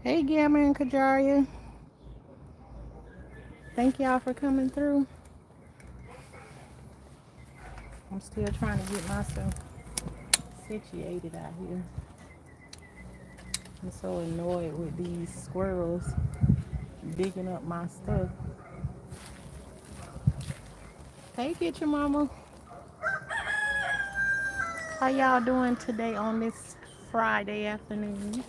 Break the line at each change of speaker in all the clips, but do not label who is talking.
Hey, Gamma and Kajaria. Thank y'all for coming through. I'm still trying to get myself situated out here. I'm so annoyed with these squirrels digging up my stuff. Hey, get your mama. How y'all doing today on this Friday afternoon?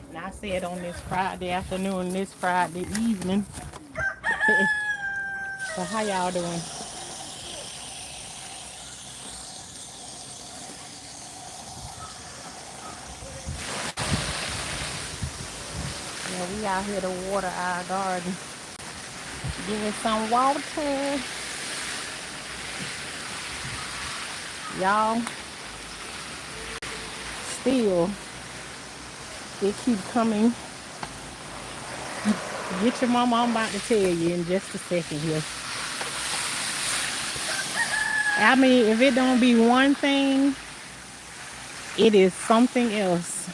And I said on this Friday afternoon, this Friday evening. So how y'all doing? Yeah, we out here to water our garden. Give it some water. Y'all, still, it keep coming. Get your mama, I'm about to tell you in just a second here. I mean, if it don't be one thing, it is something else.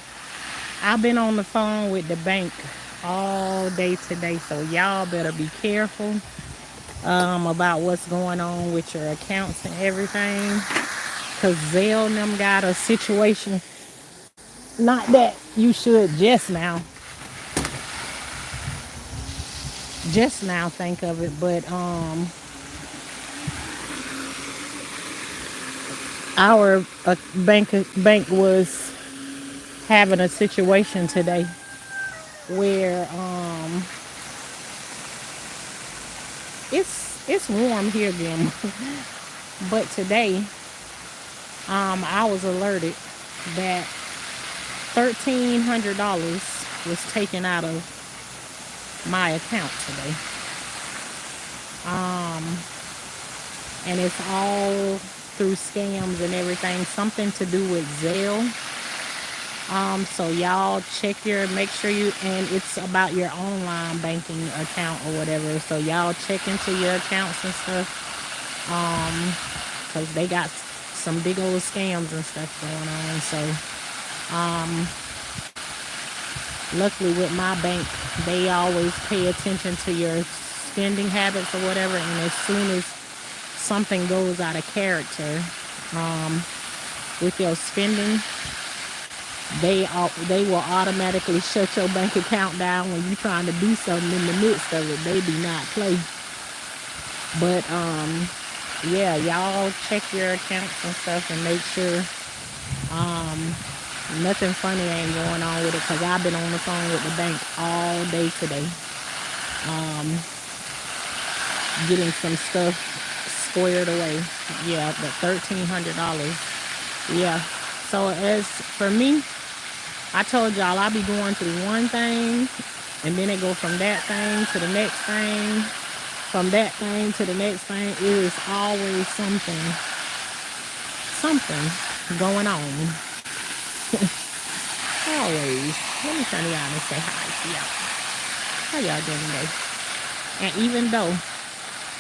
I've been on the phone with the bank all day today, so y'all better be careful about what's going on with your accounts and everything. Cause Zelle and them got a situation. Not that you should just now think of it, but our bank was having a situation today where it's warm here again, but today I was alerted that $1,300 was taken out of my account today. And it's all through scams and everything, something to do with Zelle. So y'all make sure and it's about your online banking account or whatever. So y'all check into your accounts and stuff. Cause they got some big old scams and stuff going on. So, luckily with my bank, they always pay attention to your spending habits or whatever. And as soon as something goes out of character, with your spending, they will automatically shut your bank account down when you're trying to do something in the midst of it. They do not play. But yeah, y'all check your accounts and stuff and make sure nothing funny ain't going on with it, because I've been on the phone with the bank all day today, getting some stuff squared away. Yeah, but $1,300. Yeah. So as for me, I told y'all I be going through one thing, and then it go from that thing to the next thing, from that thing to the next thing. It is always something going on. Always. Let me turn around and say hi to y'all. How y'all doing today? And even though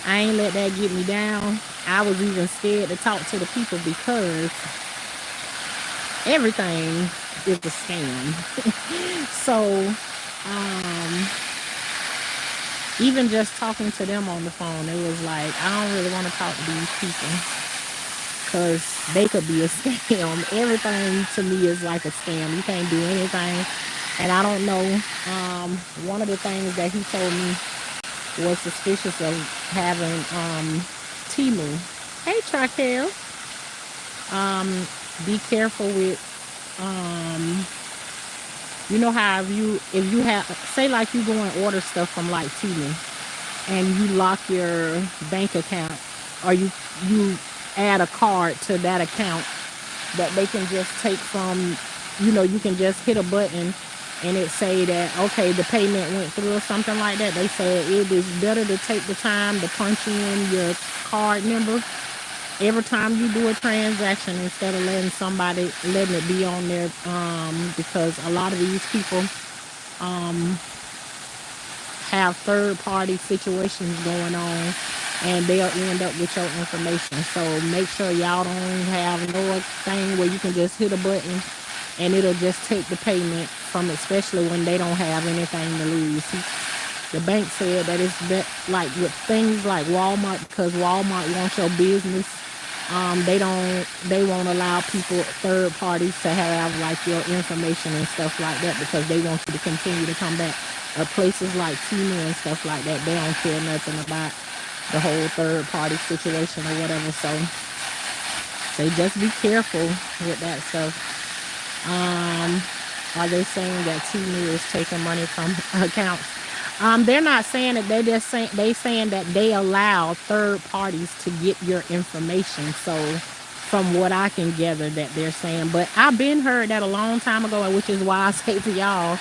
I ain't let that get me down, I was even scared to talk to the people because everything is a scam. So, Even just talking to them on the phone, it was like, I don't really want to talk to these people because they could be a scam. Everything to me is like a scam. You can't do anything. And I don't know. One of the things that he told me was suspicious of having Timu. Hey, Traquel, be careful with you know how if you have say like you go and order stuff from like Timu and you lock your bank account or you add a card to that account that they can just take from, you can just hit a button and it say that okay, the payment went through or something like that. They said it is better to take the time to punch in your card number every time you do a transaction instead of letting it be on there, because a lot of these people have third party situations going on and they'll end up with your information. So make sure y'all don't have no thing where you can just hit a button and it'll just take the payment from it, especially when they don't have anything to lose. The bank said that like with things like Walmart, because Walmart wants your business. They won't allow people, third parties, to have like your information and stuff like that because they want you to continue to come back. Places like Timu and stuff like that, they don't care nothing about the whole third party situation or whatever. So they just be careful with that stuff. Are they saying that Timu is taking money from accounts? They're not saying it. They saying that they allow third parties to get your information. So, from what I can gather, that they're saying, but I've been heard that a long time ago, which is why I say to y'all,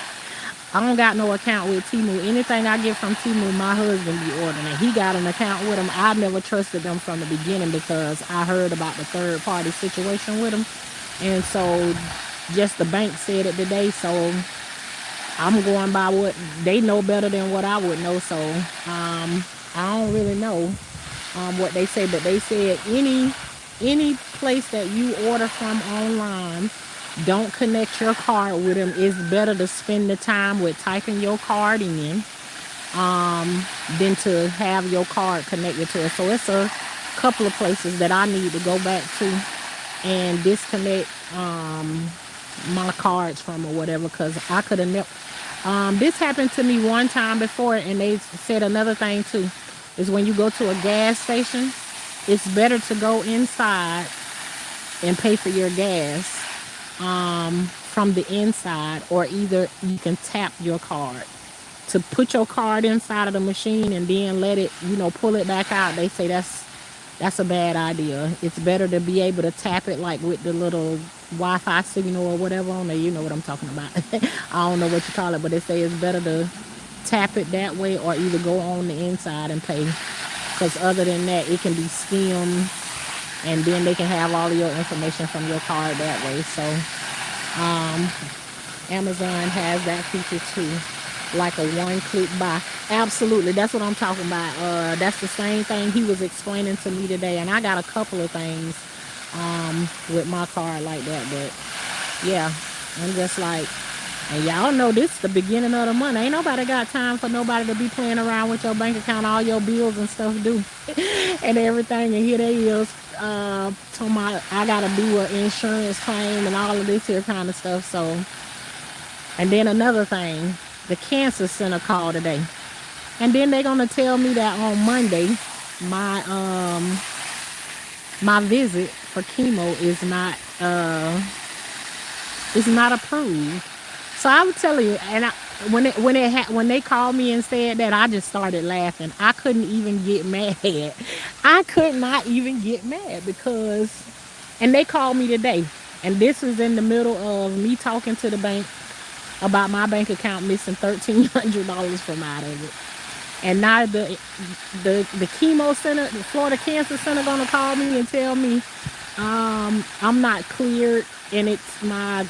I don't got no account with Timu. Anything I get from Timu, my husband be ordering it. He got an account with them. I never trusted them from the beginning because I heard about the third party situation with them, and so just the bank said it today. So I'm going by what they know better than what I would know. So I don't really know what they say, but they said any place that you order from online, don't connect your card with them. It's better to spend the time with typing your card in than to have your card connected to it. So it's a couple of places that I need to go back to and disconnect my cards from or whatever, because I could have never. This happened to me one time before, and they said another thing too is when you go to a gas station, it's better to go inside and pay for your gas from the inside, or either you can tap your card to put your card inside of the machine and then let it, pull it back out. They say that's a bad idea. It's better to be able to tap it like with the little Wi-Fi signal or whatever on there. You know what I'm talking about. I don't know what you call it, but they say it's better to tap it that way or either go on the inside and pay. Because other than that, it can be skimmed and then they can have all of your information from your card that way. So Amazon has that feature too, like a one-click buy. Absolutely, that's what I'm talking about. That's the same thing he was explaining to me today, and I got a couple of things with my card like that. But yeah, I'm just like, and y'all know this is the beginning of the month. Ain't nobody got time for nobody to be playing around with your bank account, all your bills and stuff due, and everything. And here they is, talking about I gotta do an insurance claim and all of this here kind of stuff. So, and then another thing, the cancer center called today, and then they're gonna tell me that on Monday, my visit for chemo is not approved. So I would tell you, and when they called me and said that, I just started laughing. I couldn't even get mad. I could not even get mad because, and they called me today, and this is in the middle of me talking to the bank about my bank account missing $1,300 from out of it. And now the chemo center, the Florida Cancer Center, gonna call me and tell me I'm not cleared, and it's my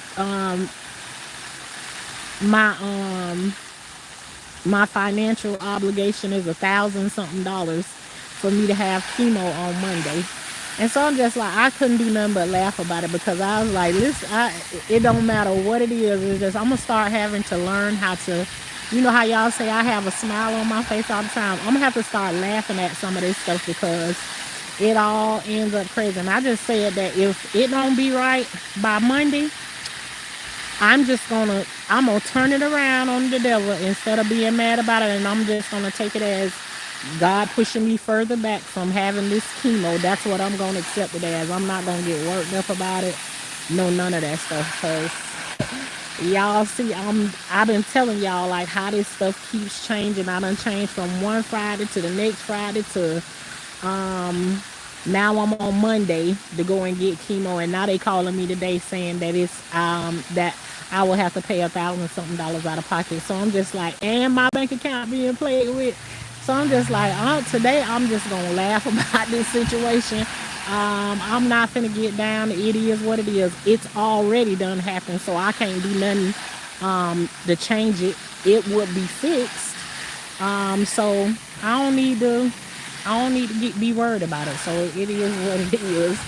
financial obligation is $1,000-something for me to have chemo on Monday. And so I'm just like, I couldn't do nothing but laugh about it because I was like, listen, it don't matter what it is. It's just I'm gonna start having to learn how to, You know how y'all say I have a smile on my face all the time? I'm gonna have to start laughing at some of this stuff because it all ends up crazy. And I just said that if it don't be right by Monday, I'm gonna turn it around on the devil instead of being mad about it, and I'm just gonna take it as God pushing me further back from having this chemo. That's what I'm gonna accept it as. I'm not gonna get worked up about it. No, none of that stuff. Cause y'all see, I've been telling y'all like how this stuff keeps changing. I done changed from one Friday to the next Friday to um now I'm on Monday to go and get chemo, and now they calling me today saying that that I will have to pay $1,000 something out of pocket. So I'm just like, and my bank account being played with. So I'm just like, today I'm just gonna laugh about this situation. I'm not finna get down. It is what it is. It's already done happened, so I can't do nothing to change it. It would be fixed. So I don't need to be worried about it. So it is what it is.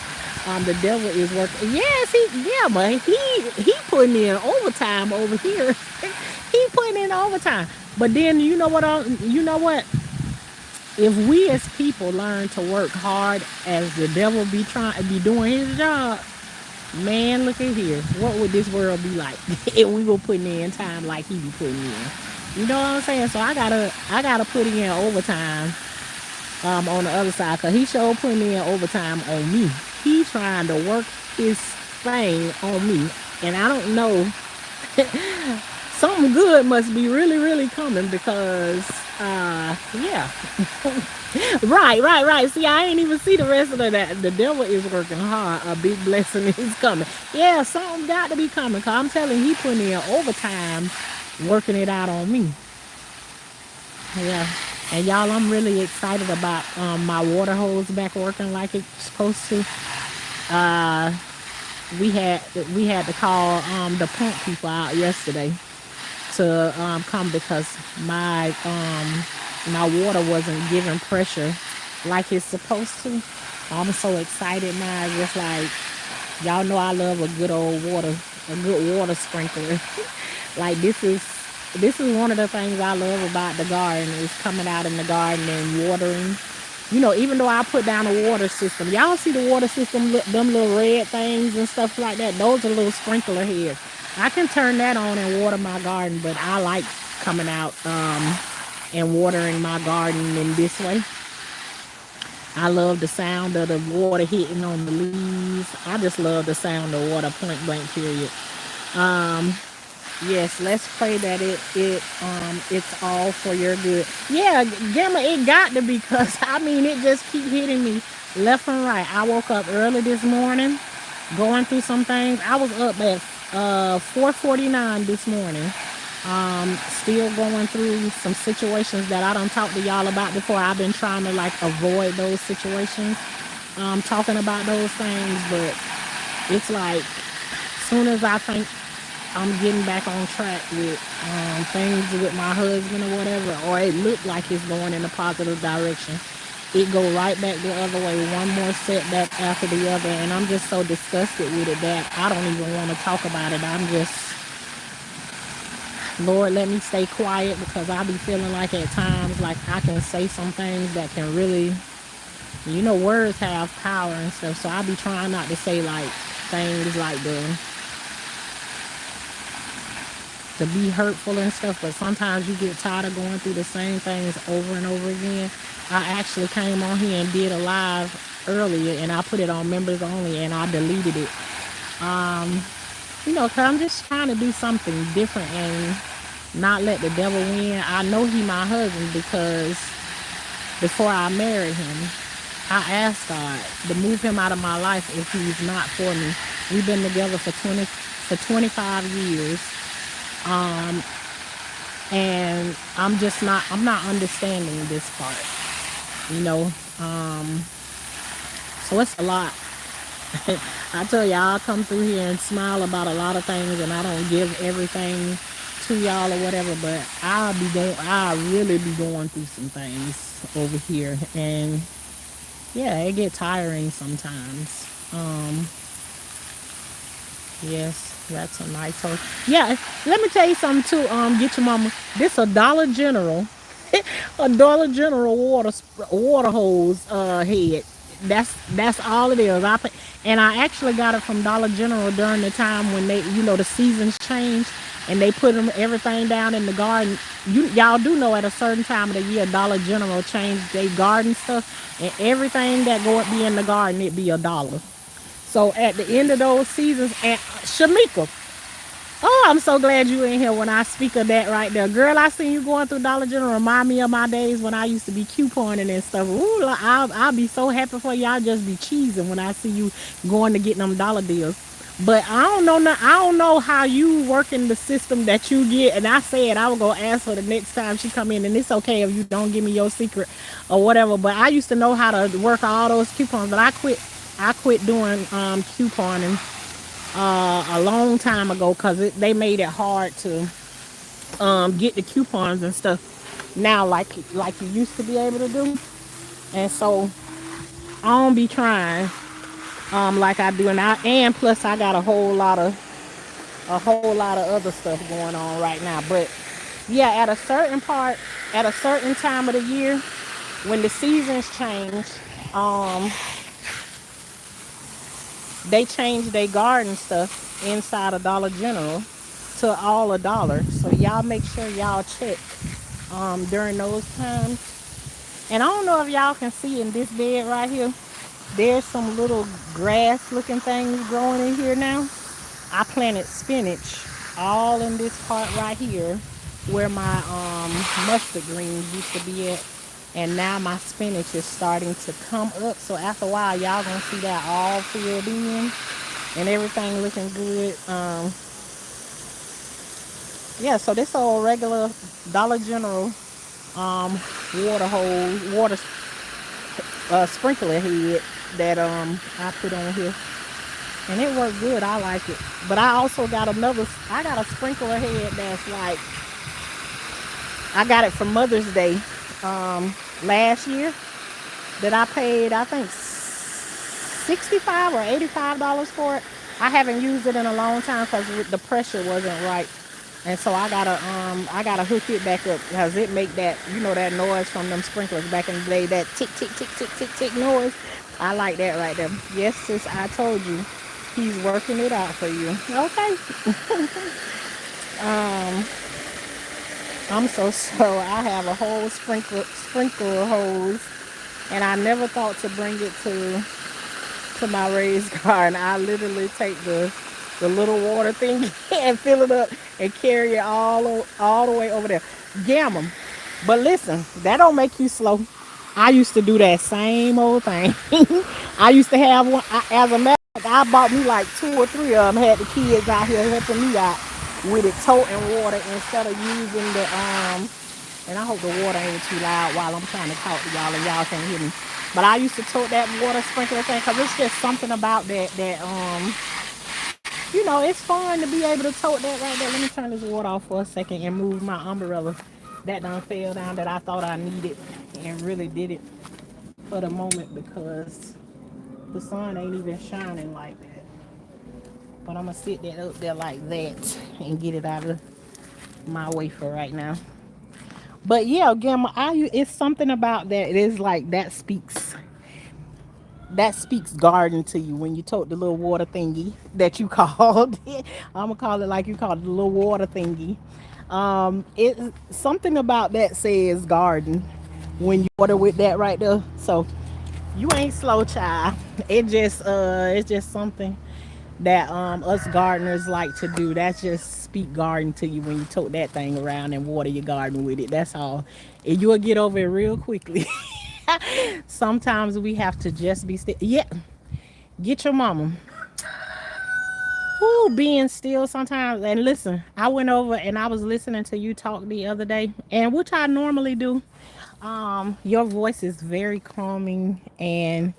The devil is working. Yes, but he putting in overtime over here. He putting in overtime. But then you know what? If we as people learn to work hard as the devil be doing his job, man, look at here. What would this world be like if we were putting in time like he be putting in? You know what I'm saying? So I gotta put in overtime on the other side, because he sure putting in overtime on me. He trying to work his thing on me, and I don't know. Something good must be really, really coming because, yeah. Right. See, I ain't even see the rest of that. The devil is working hard. A big blessing is coming. Yeah, something got to be coming, because I'm telling you, he putting in overtime working it out on me. Yeah. And y'all, I'm really excited about my water hose back working like it's supposed to. Uh, we had we had to call the pump people out yesterday to come because my water wasn't giving pressure like it's supposed to. I'm so excited now, just like y'all know I love a good old water, a good water sprinkler. Like this is one of the things I love about the garden is coming out in the garden and watering. Even though I put down a water system, y'all see the water system, them little red things and stuff like that. Those are little sprinkler heads. I can turn that on and water my garden, but I like coming out and watering my garden in this way. I love the sound of the water hitting on the leaves. I just love the sound of water, point blank, period. Um, Yes, let's pray that it's all for your good. Yeah, Gemma, it got to be because I mean it just keep hitting me left and right. I woke up early this morning, going through some things. I was up at 4:49 this morning. Still going through some situations that I don't talk to y'all about before. I've been trying to like avoid those situations, talking about those things, but it's like soon as I think I'm getting back on track with things with my husband or whatever, or it looked like it's going in a positive direction, it go right back the other way. One more setback after the other, and I'm just so disgusted with it that I don't even want to talk about it. I'm just, Lord, let me stay quiet because I be feeling like at times like I can say some things that can really, words have power and stuff. So I be trying not to say like things like to be hurtful and stuff, but sometimes you get tired of going through the same things over and over again. I actually came on here and did a live earlier, and I put it on members only, and I deleted it. Um, cause I'm just trying to do something different and not let the devil win. I know he my husband because before I married him, I asked God to move him out of my life if he's not for me. We've been together for 25 years. Um, and I'm not understanding this part, you know. Um, so it's a lot. I tell y'all, I come through here and smile about a lot of things, and I don't give everything to y'all or whatever, but I really be going through some things over here, and yeah, it get tiring sometimes. Yes, that's a nice hose. Yeah, let me tell you something too. Get your mama. This a Dollar General, a Dollar General water hose head. That's all it is. And I actually got it from Dollar General during the time when the seasons changed and they put everything down in the garden. Y'all do know at a certain time of the year Dollar General changed their garden stuff and everything that go be in the garden it be $1. So at the end of those seasons, and Shamika, oh, I'm so glad you in here when I speak of that right there. Girl, I seen you going through Dollar General. Remind me of my days when I used to be couponing and stuff. Ooh, I'll be so happy for you. I'll just be cheesing when I see you going to get them dollar deals. But I don't know. I don't know how you work in the system that you get. And I said I was gonna ask her the next time she come in. And it's okay if you don't give me your secret or whatever. But I used to know how to work all those coupons. But I quit. I quit doing couponing a long time ago because they made it hard to get the coupons and stuff now like you used to be able to do. And so I don't be trying like I do, and plus I got a whole lot of other stuff going on right now. But yeah, at a certain time of the year when the seasons change, um, they change their garden stuff inside of Dollar General to all $1. So y'all make sure y'all check during those times. And I don't know if y'all can see in this bed right here, there's some little grass looking things growing in here now. I planted spinach all in this part right here where my mustard greens used to be at. And now my spinach is starting to come up. So after a while, y'all gonna see that all filled in and everything looking good. Yeah, so this old regular Dollar General um, water sprinkler head that I put on here, and it worked good. I like it. But I also got I got a sprinkler head that's like I got it for Mother's Day last year that I paid I think $65 or $85 for it. I haven't used it in a long time because the pressure wasn't right, and so I gotta hook it back up because it make that noise from them sprinklers back in the day, that tick tick tick tick tick tick noise. I like that right there. Yes, sis, I told you, he's working it out for you. Okay. Um, I'm so I have a whole sprinkler hose, and I never thought to bring it to my raised garden. I literally take the little water thing and fill it up and carry it all the way over there. Gamma. But listen, that don't make you slow. I used to do that same old thing. I used to have one. As a matter of fact, I bought me like two or three of them. Had the kids out here helping me out with it, toting water instead of using the. And I hope the water ain't too loud while I'm trying to talk to y'all and y'all can't hear me. But I used to tote that water sprinkler thing because it's just something about that it's fun to be able to tote that right there. Let me turn this water off for a second and move my umbrella that done fell down that I thought I needed and really did it for the moment because the sun ain't even shining like that. But I'm gonna sit that up there like that and get it out of my way for right now. But yeah, again, it's something about that. It is like that speaks garden to you when you tote the little water thingy that you called it. I'm gonna call it like you called it, the little water thingy. It something about that says garden when you water with that right there. So you ain't slow, child. It's just something that us gardeners like to do. That's just speak garden to you when you tote that thing around and water your garden with it. That's all. And you'll get over it real quickly. Sometimes we have to just be still. Yeah, get your mama. Woo, being still sometimes. And listen, I went over and I was listening to you talk the other day, and which I normally do. Your voice is very calming and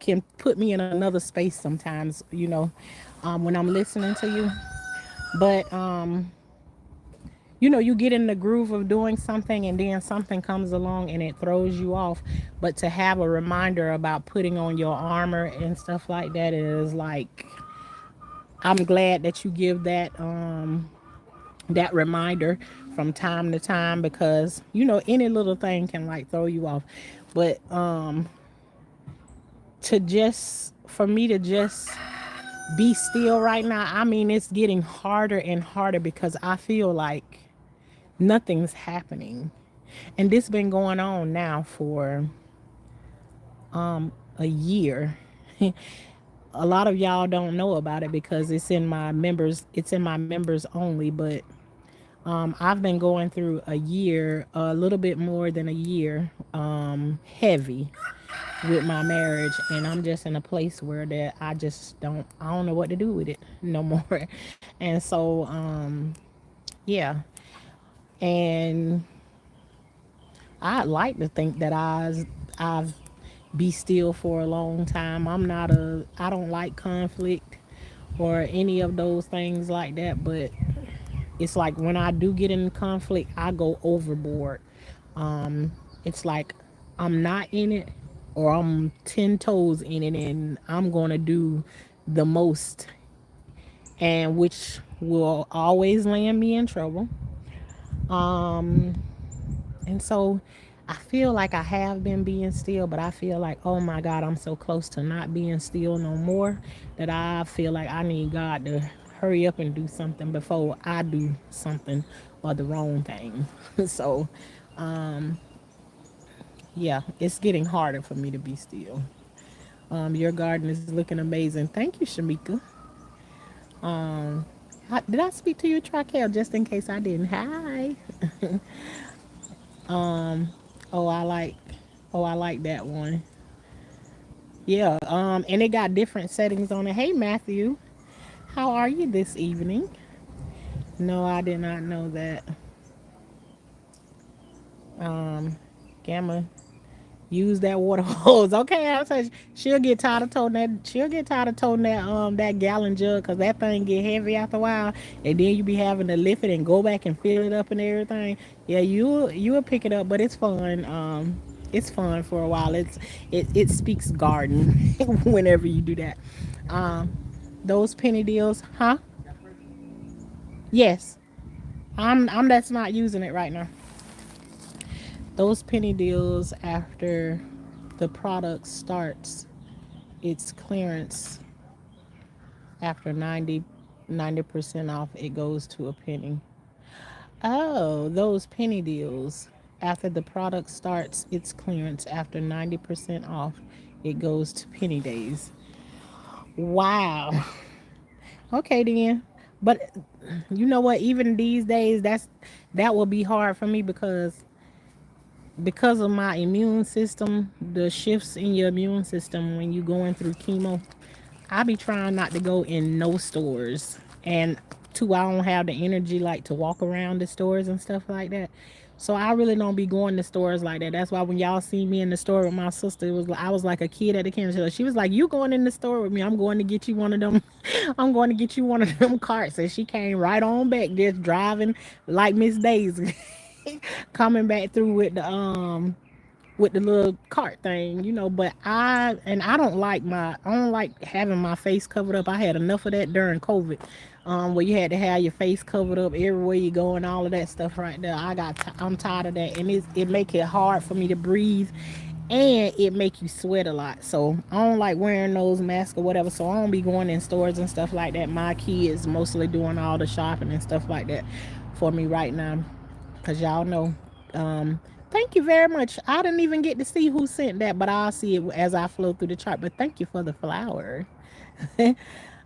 can put me in another space sometimes, when I'm listening to you. But you get in the groove of doing something and then something comes along and it throws you off. But to have a reminder about putting on your armor and stuff like that is like I'm glad that you give that reminder from time to time, because any little thing can like throw you off. But to just for me to just be still right now, I mean, it's getting harder and harder because I feel like nothing's happening. And this been going on now for a year. A lot of y'all don't know about it because it's in my members only, but I've been going through a year, a little bit more than a year, heavy with my marriage, and I'm just in a place where that I don't know what to do with it no more. And so yeah, and I'd like to think that I've be still for a long time. I don't like conflict or any of those things like that, but it's like when I do get in conflict, I go overboard. It's like I'm not in it, or I'm 10 toes in it, and I'm going to do the most, and which will always land me in trouble. Um, and so I feel like I have been being still, but I feel like, oh my God, I'm so close to not being still no more, that I feel like I need God to hurry up and do something before I do something or the wrong thing. So, yeah, it's getting harder for me to be still. Your garden is looking amazing. Thank you, Shamika. Did I speak to you, Traquel, just in case I didn't? Hi. Oh, I like, oh, I like that one. Yeah. And it got different settings on it. Hey, Matthew, how are you this evening? No, I did not know that. Gamma, use that water hose. Okay, I said she'll get tired of toting that. She'll get tired of toting that gallon jug, because that thing get heavy after a while, and then you be having to lift it and go back and fill it up and everything. Yeah, you'll pick it up, but it's fun. It's fun for a while. It speaks garden whenever you do that. Um, those penny deals, huh? Yes, I'm that's not using it right now. Those penny deals, after the product starts its clearance, after 90% off, it goes to a penny. Oh, those penny deals, after the product starts its clearance, after 90% off, it goes to penny days. Wow. Okay then. But you know what, even these days, that will be hard for me, because of my immune system, the shifts in your immune system when you going through chemo. I be trying not to go in no stores, and two, I don't have the energy like to walk around the stores and stuff like that. So I really don't be going to stores like that. That's why when y'all see me in the store with my sister, it was like I was like a kid at the candy store. She was like, "You going in the store with me? I'm going to get you one of them. I'm going to get you one of them carts." And she came right on back, just driving like Miss Daisy, coming back through with the little cart thing, but I don't like having my face covered up. I had enough of that during COVID, where you had to have your face covered up everywhere you go and all of that stuff right there. I'm tired of that, and it make it hard for me to breathe, and it make you sweat a lot. So I don't like wearing those masks or whatever. So I don't be going in stores and stuff like that. My kids mostly doing all the shopping and stuff like that for me right now, because y'all know. Um, Thank you very much. I didn't even get to see who sent that, but I'll see it as I flow through the chart. But thank you for the flower.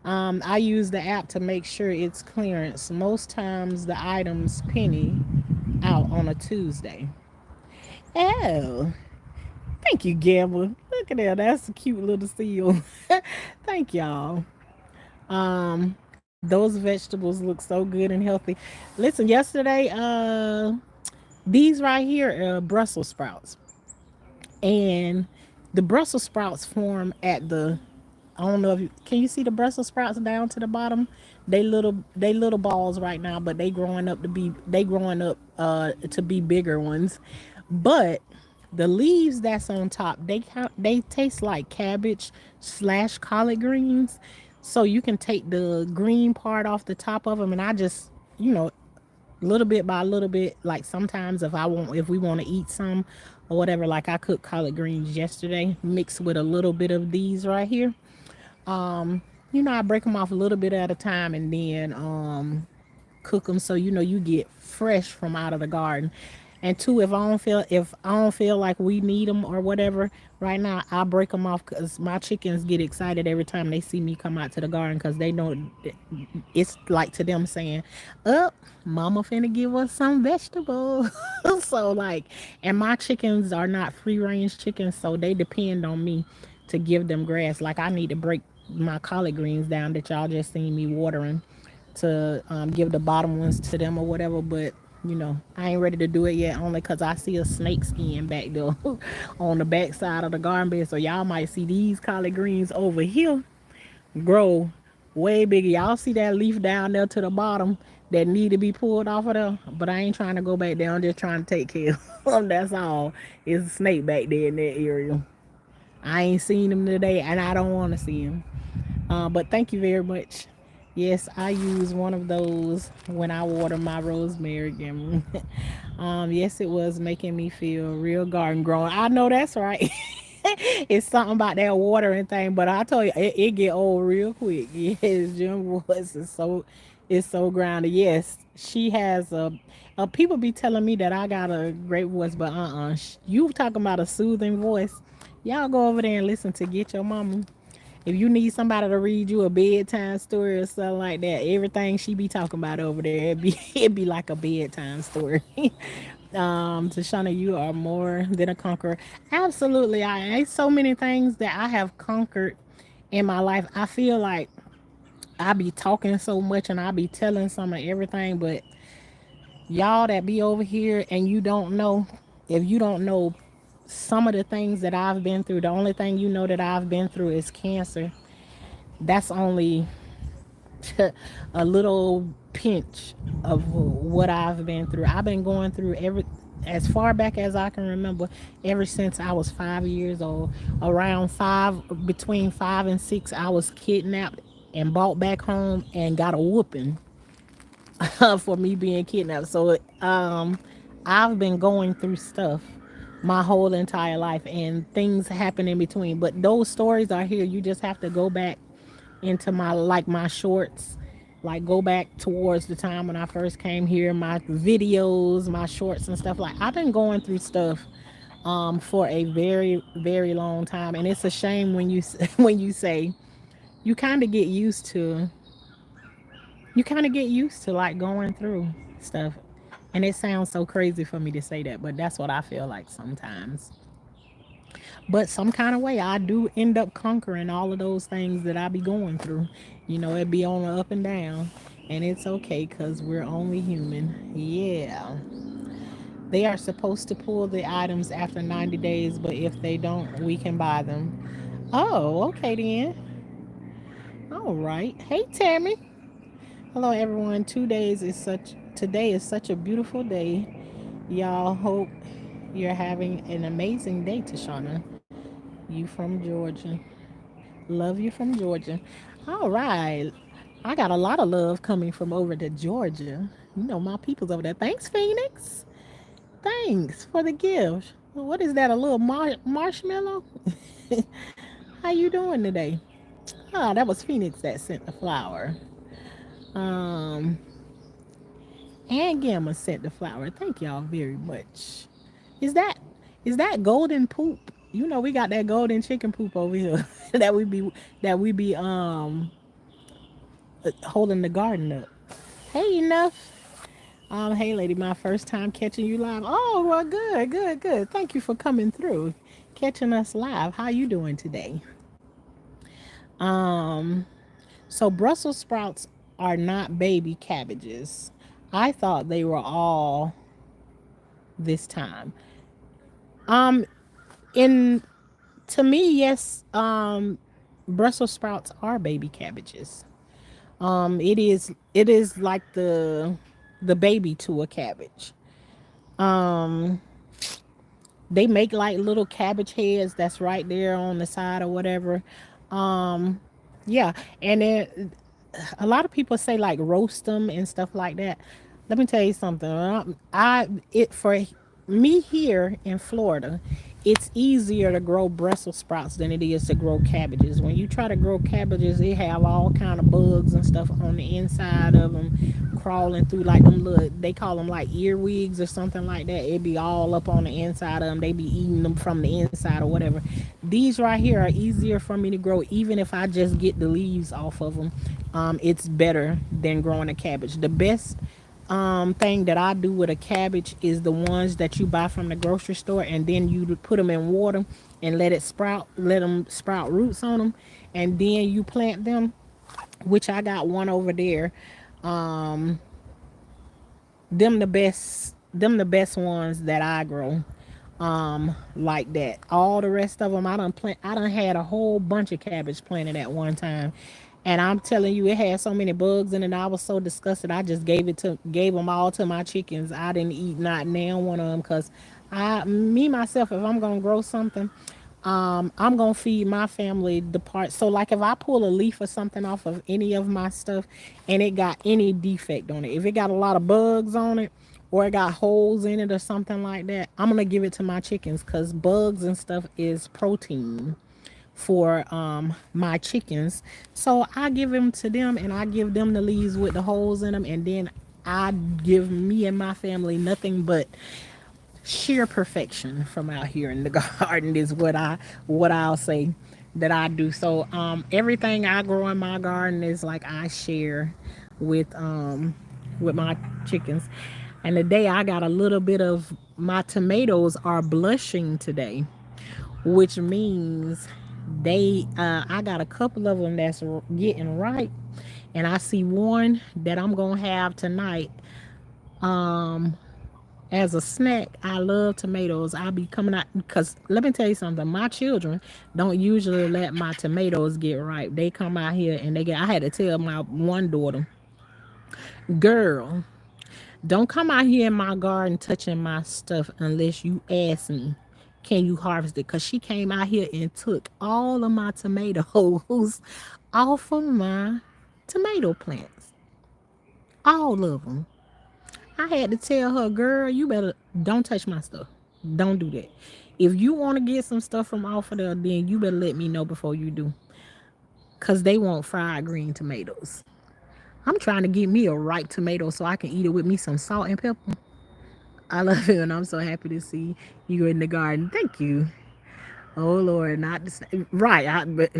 I use the app to make sure it's clearance. Most times the items penny out on a Tuesday. Oh, thank you, Gamble. Look at that. That's a cute little seal. Thank y'all. Those vegetables look so good and healthy. Listen, yesterday, these right here are Brussels sprouts, and the Brussels sprouts form at the. I don't know if you can you see the Brussels sprouts down to the bottom. They little balls right now, but they growing up to be bigger ones. But the leaves that's on top, they taste like cabbage slash collard greens. so you can take the green part off the top of them, and I just, you know, little bit by little bit. Like sometimes if we want to eat some or whatever, like I cooked collard greens yesterday, mixed with a little bit of these right here. You know, I break them off a little bit at a time, and then cook them so you know you get fresh from out of the garden. And two, if I don't feel like we need them or whatever right now, I break them off because my chickens get excited every time they see me come out to the garden because they know it's like to them saying, "Up, Mama finna give us some vegetables." So like, and my chickens are not free range chickens, so they depend on me to give them grass. Like I need to break my collard greens down that y'all just seen me watering to give the bottom ones to them or whatever. But you know, I ain't ready to do it yet, only because I see a snake skin back there on the back side of the garden bed. So y'all might see these collard greens over here grow way bigger. Y'all see that leaf down there to the bottom that need to be pulled off of there? But I ain't trying to go back there. I'm just trying to take care of them. That's all. It's a snake back there in that area. I ain't seen him today, and I don't want to see him. But thank you very much. Yes, I use one of those when I water my rosemary. Again. Yes, it was making me feel real garden grown. I know that's right. It's something about that watering thing, but I tell you, it get old real quick. Yes, Jim voice is so grounded. Yes, she has a. People be telling me that I got a great voice, but you talking about a soothing voice. Y'all go over there and listen to Get Your Mama. If you need somebody to read you a bedtime story or something like that, everything she be talking about over there, it'd be like a bedtime story. Tashanna, you are more than a conqueror. Absolutely, I ain't so many things that I have conquered in my life. I feel like I be talking so much and I be telling some of everything, but y'all that be over here and you don't know, if you don't know some of the things that I've been through, the only thing you know that I've been through is cancer. That's only a little pinch of what I've been through. I've been going through as far back as I can remember, ever since I was 5 years old. Around between 5 and 6, I was kidnapped and brought back home and got a whooping for me being kidnapped. So I've been going through stuff my whole entire life, and things happen in between. But those stories are here. You just have to go back into my shorts, like go back towards the time when I first came here, my videos, my shorts and stuff. Like I've been going through stuff for a very very long time, and it's a shame when you when you say you kind of get used to like going through stuff. And it sounds so crazy for me to say that, but that's what I feel like sometimes. But some kind of way, I do end up conquering all of those things that I be going through. You know, it be on the up and down, and it's okay because we're only human. Yeah. They are supposed to pull the items after 90 days, but if they don't, we can buy them. Oh, okay then. All right. Hey, Tammy. Hello, everyone. 2 days is such. Today is such a beautiful day. Y'all hope you're having an amazing day, Tashanna. You from Georgia. Love you from Georgia. All right. I got a lot of love coming from over to Georgia. You know, my people's over there. Thanks, Phoenix. Thanks for the gift. What is that? A little marshmallow? How you doing today? Ah, that was Phoenix that sent the flower. Um, and Gamma sent the flower. Thank y'all very much. Is that is that golden poop? You know we got that golden chicken poop over here that we be holding the garden up. Hey, enough. Hey lady, my first time catching you live. Oh well, good, good, good. Thank you for coming through, catching us live. How you doing today? Um, so Brussels sprouts are not baby cabbages. I thought they were all this time. Um, in to me, yes. Brussels sprouts are baby cabbages. It is like the baby to a cabbage. Um, they make like little cabbage heads that's right there on the side or whatever. Um, Yeah, and then a lot of people say like roast them and stuff like that. Let me tell you something. I it for me here in Florida, it's easier to grow Brussels sprouts than it is to grow cabbages. When you try to grow cabbages, they have all kind of bugs and stuff on the inside of them, crawling through like them little. They call them like earwigs or something like that. It be all up on the inside of them. They be eating them from the inside or whatever. These right here are easier for me to grow, even if I just get the leaves off of them. It's better than growing a cabbage. The best thing that I do with a cabbage is the ones that you buy from the grocery store, and then you put them in water and let it sprout, let them sprout roots on them, and then you plant them. Which I got one over there. Um, them the best ones that I grow like that. All the rest of them I done had a whole bunch of cabbage planted at one time. And I'm telling you, it had so many bugs in it. I was so disgusted. I just gave them all to my chickens. I didn't eat not now one of them because me myself, if I'm gonna grow something, I'm gonna feed my family the part. So like if I pull a leaf or something off of any of my stuff and it got any defect on it, if it got a lot of bugs on it or it got holes in it or something like that, I'm gonna give it to my chickens because bugs and stuff is protein for my chickens. So I give them to them and I give them the leaves with the holes in them, and then I give me and my family nothing but sheer perfection from out here in the garden is what I'll say that I do. So everything I grow in my garden is like I share with my chickens. And today I got a little bit of my tomatoes are blushing today, which means I got a couple of them that's getting ripe, and I see one that I'm gonna have tonight as a snack. I love tomatoes. I'll be coming out because let me tell you something. My children don't usually let my tomatoes get ripe. They come out here and they get. I had to tell my one daughter, "Girl, don't come out here in my garden touching my stuff unless you ask me. Can you harvest it?" Because she came out here and took all of my tomatoes off of my tomato plants, all of them. I had to tell her, "Girl, you better don't touch my stuff. Don't do that. If you want to get some stuff from off of there, then you better let me know before you do. Cause they want fried green tomatoes. I'm trying to get me a ripe tomato so I can eat it with me some salt and pepper. I love it, and I'm so happy to see you in the garden. Thank you. Oh Lord, not the right. But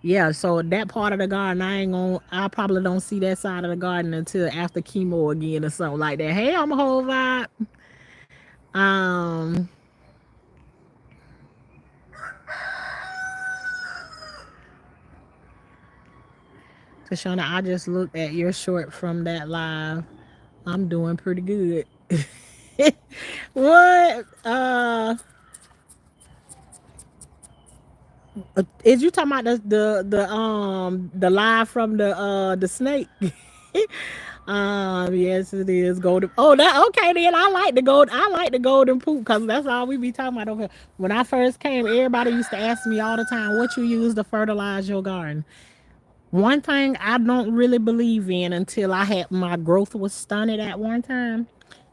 yeah, so that part of the garden, I ain't gonna. I probably don't see that side of the garden until after chemo again or something like that. Hey, I'm a whole vibe. Um, Tashanna, I just looked at your short from that live. I'm doing pretty good. What? Is you talking about the live from the snake? Yes, it is golden. Oh, that okay then. I like the gold. I like the golden poop because that's all we be talking about over here. When I first came, everybody used to ask me all the time, "What you use to fertilize your garden?" One thing I don't really believe in until I had my growth was stunted at one time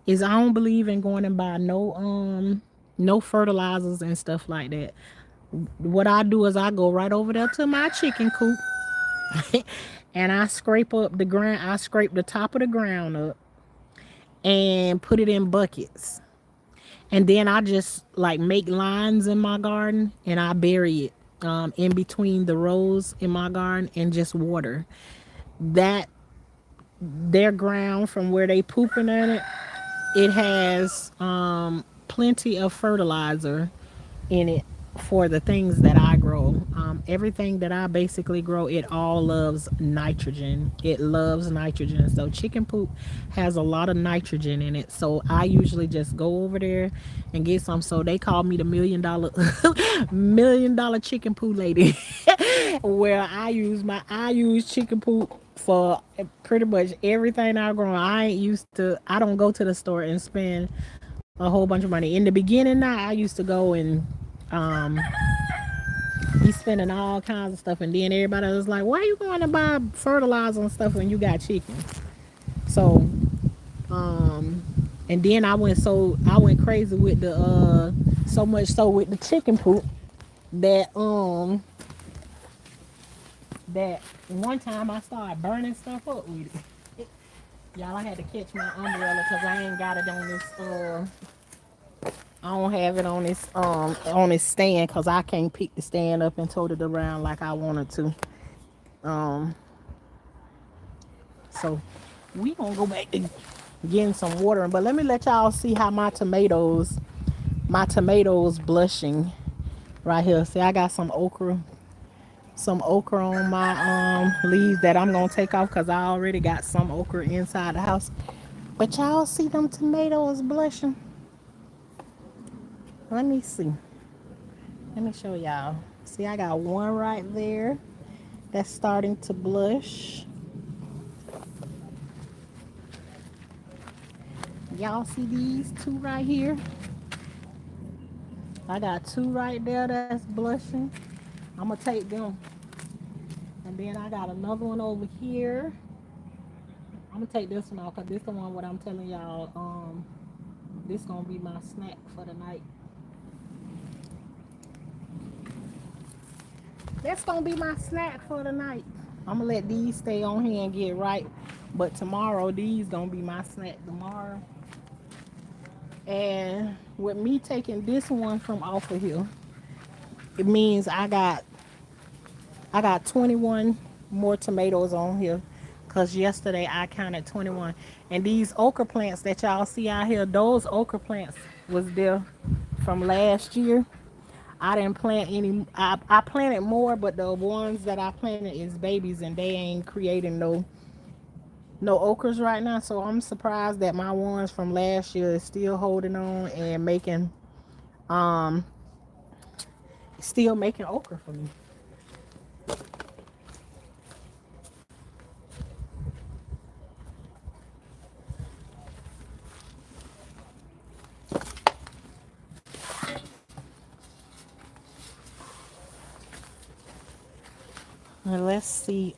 is I don't believe in going and buy no fertilizers and stuff like that. What I do is I go right over there to my chicken coop and I scrape up the ground. I scrape the top of the ground up and put it in buckets. And then I just like make lines in my garden and I bury it in between the rows in my garden and just water. That their ground from where they pooping in it, it has plenty of fertilizer in it for the things that I grow. Everything that I basically grow, it all loves nitrogen. It loves nitrogen. So chicken poop has a lot of nitrogen in it. So I usually just go over there and get some. So they call me the $1 million $1 million chicken poop lady. Where I use chicken poop for pretty much everything I grow. I don't go to the store and spend a whole bunch of money. In the beginning now I used to go and um be spending all kinds of stuff, and then everybody was like, "Why you going to buy fertilizer and stuff when you got chicken?" So, um, and then I went crazy with the so much so with the chicken poop that that one time I started burning stuff up with it. Y'all, I had to catch my umbrella because I ain't got it on this. I don't have it on this stand because I can't pick the stand up and tote it around like I wanted to. Um, so we gonna go back to getting some water. But let me let y'all see how my tomatoes blushing right here. See, I got some okra on my leaves that I'm gonna take off because I already got some okra inside the house. But y'all see them tomatoes blushing? Let me see. Let me show y'all. See, I got one right there that's starting to blush. Y'all see these two right here? I got two right there that's blushing. I'm gonna take them. And then I got another one over here. I'm gonna take this one off because this is the one what I'm telling y'all. This gonna be my snack for the night. That's gonna be my snack for the night. I'm gonna let these stay on here and get right. But tomorrow, these gonna be my snack tomorrow. And with me taking this one from off of here, it means I got 21 more tomatoes on here. Cause yesterday I counted 21. And these okra plants that y'all see out here, those okra plants was there from last year. I didn't plant any. I planted more, but the ones that I planted is babies, and they ain't creating no okras right now. So I'm surprised that my ones from last year is still holding on and making um still making okra for me. And let's see.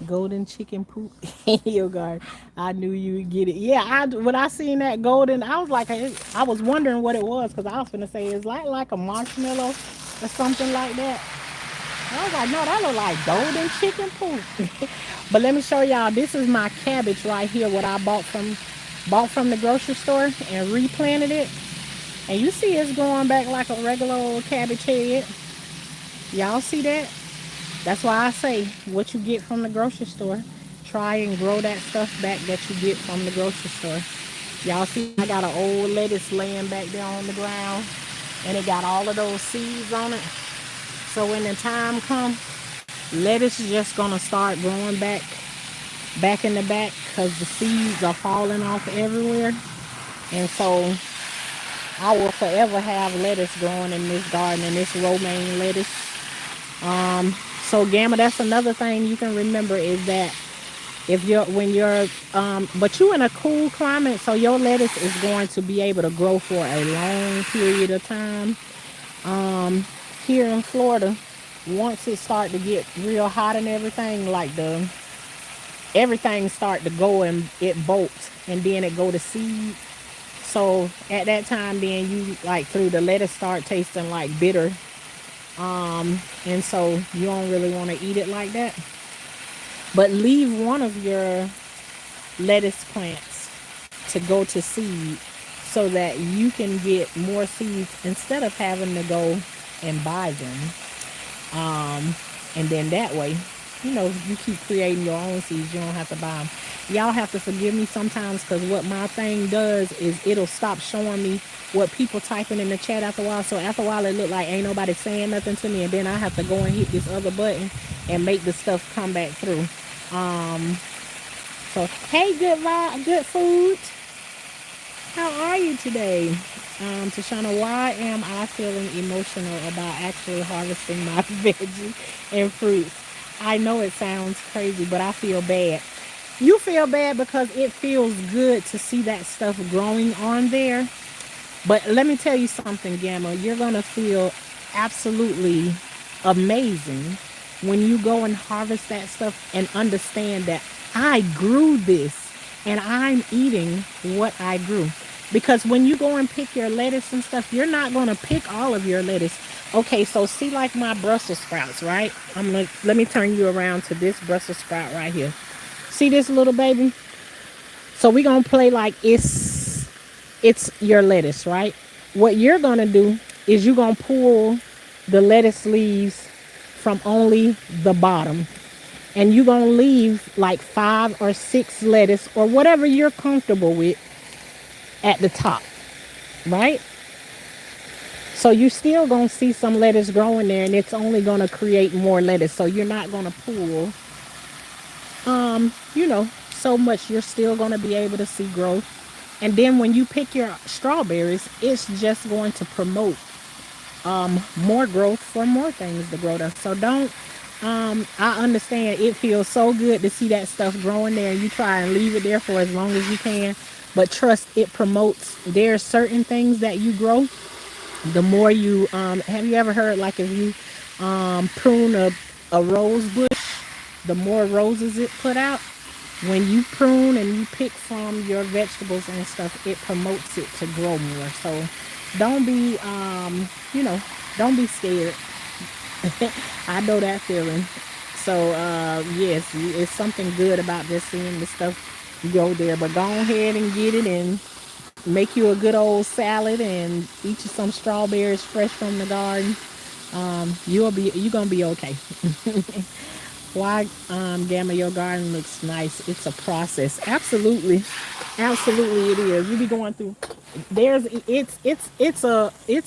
Golden chicken poop in your garden. I knew you would get it. Yeah, when I seen that golden, I was like, I was wondering what it was because I was gonna say it's like a marshmallow or something like that. I was like, no, that look like golden chicken poop. But let me show y'all. This is my cabbage right here. What I bought from the grocery store and replanted it. And you see it's growing back like a regular old cabbage head. Y'all see that? That's why I say what you get from the grocery store, try and grow that stuff back that you get from the grocery store. Y'all see I got an old lettuce laying back there on the ground and it got all of those seeds on it. So when the time comes, lettuce is just gonna start growing back in the back because the seeds are falling off everywhere. And so I will forever have lettuce growing in this garden and this romaine lettuce. So Gamma, that's another thing you can remember is that if you're when you're but you in a cool climate, so your lettuce is going to be able to grow for a long period of time. Here in Florida, once it start to get real hot and everything, like the everything start to go and it bolts and then it go to seed. So at that time then you like through the lettuce start tasting like bitter. And so you don't really want to eat it like that. But leave one of your lettuce plants to go to seed so that you can get more seeds instead of having to go and buy them. And then that way, you keep creating your own seeds. You don't have to buy them. Y'all have to forgive me sometimes because what my thing does is it'll stop showing me what people typing in the chat after a while. So after a while, it look like ain't nobody saying nothing to me, and then I have to go and hit this other button and make the stuff come back through. So hey, good vibe, good food. How are you today? Tashanna, why am I feeling emotional about actually harvesting my veggies and fruits? I know it sounds crazy, but I feel bad. You feel bad because it feels good to see that stuff growing on there. But let me tell you something, Gamma. You're going to feel absolutely amazing when you go and harvest that stuff and understand that I grew this and I'm eating what I grew. Because when you go and pick your lettuce and stuff, you're not going to pick all of your lettuce. Okay, so see like my Brussels sprouts, right? Let me turn you around to this Brussels sprout right here. See this little baby? So we're going to play like it's your lettuce, right? What you're gonna do is you're gonna pull the lettuce leaves from only the bottom, and you're gonna leave like 5 or 6 lettuce or whatever you're comfortable with at the top, right? So you're still gonna see some lettuce growing there, and it's only gonna create more lettuce. So you're not gonna pull, so much. You're still gonna be able to see growth. And then when you pick your strawberries, it's just going to promote more growth for more things to grow there. So don't. I understand it feels so good to see that stuff growing there, and you try and leave it there for as long as you can. But trust, it promotes. There are certain things that you grow. The more you have you ever heard like if you prune a rose bush, the more roses it put out. When you prune and you pick from your vegetables and stuff, it promotes it to grow more. So don't be, don't be scared. I know that feeling. So yes, it's something good about just seeing the stuff go there. But go ahead and get it and make you a good old salad and eat you some strawberries fresh from the garden. You're gonna be okay. Why, Gamma, your garden looks nice. It's a process. Absolutely, absolutely, it is. You be going through. It's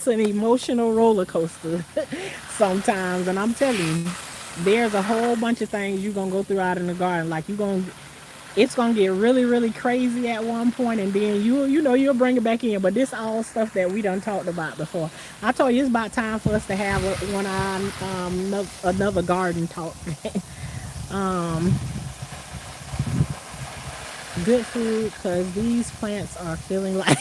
an emotional roller coaster sometimes, and I'm telling you, there's a whole bunch of things you're gonna go through out in the garden. Like it's gonna get really, really crazy at one point, and then you'll bring it back in. But this all stuff that we done talked about before. I told you it's about time for us to have one on another garden talk. um, Good food because these plants are feeling like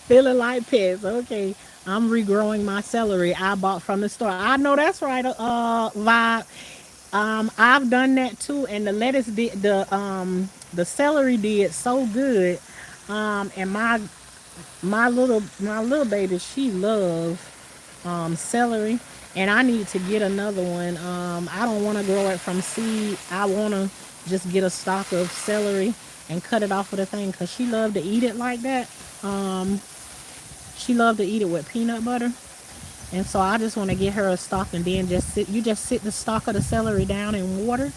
feeling like pets. Okay, I'm regrowing my celery I bought from the store. I know that's right, Vibe. I've done that too, and the lettuce did the celery did so good. And my little baby, she loves celery, and I need to get another one. I don't want to grow it from seed. I want to just get a stalk of celery and cut it off of the thing because she loved to eat it like that. Um, she loved to eat it with peanut butter. And so I just want to get her a stalk and then just sit the stalk of the celery down in water.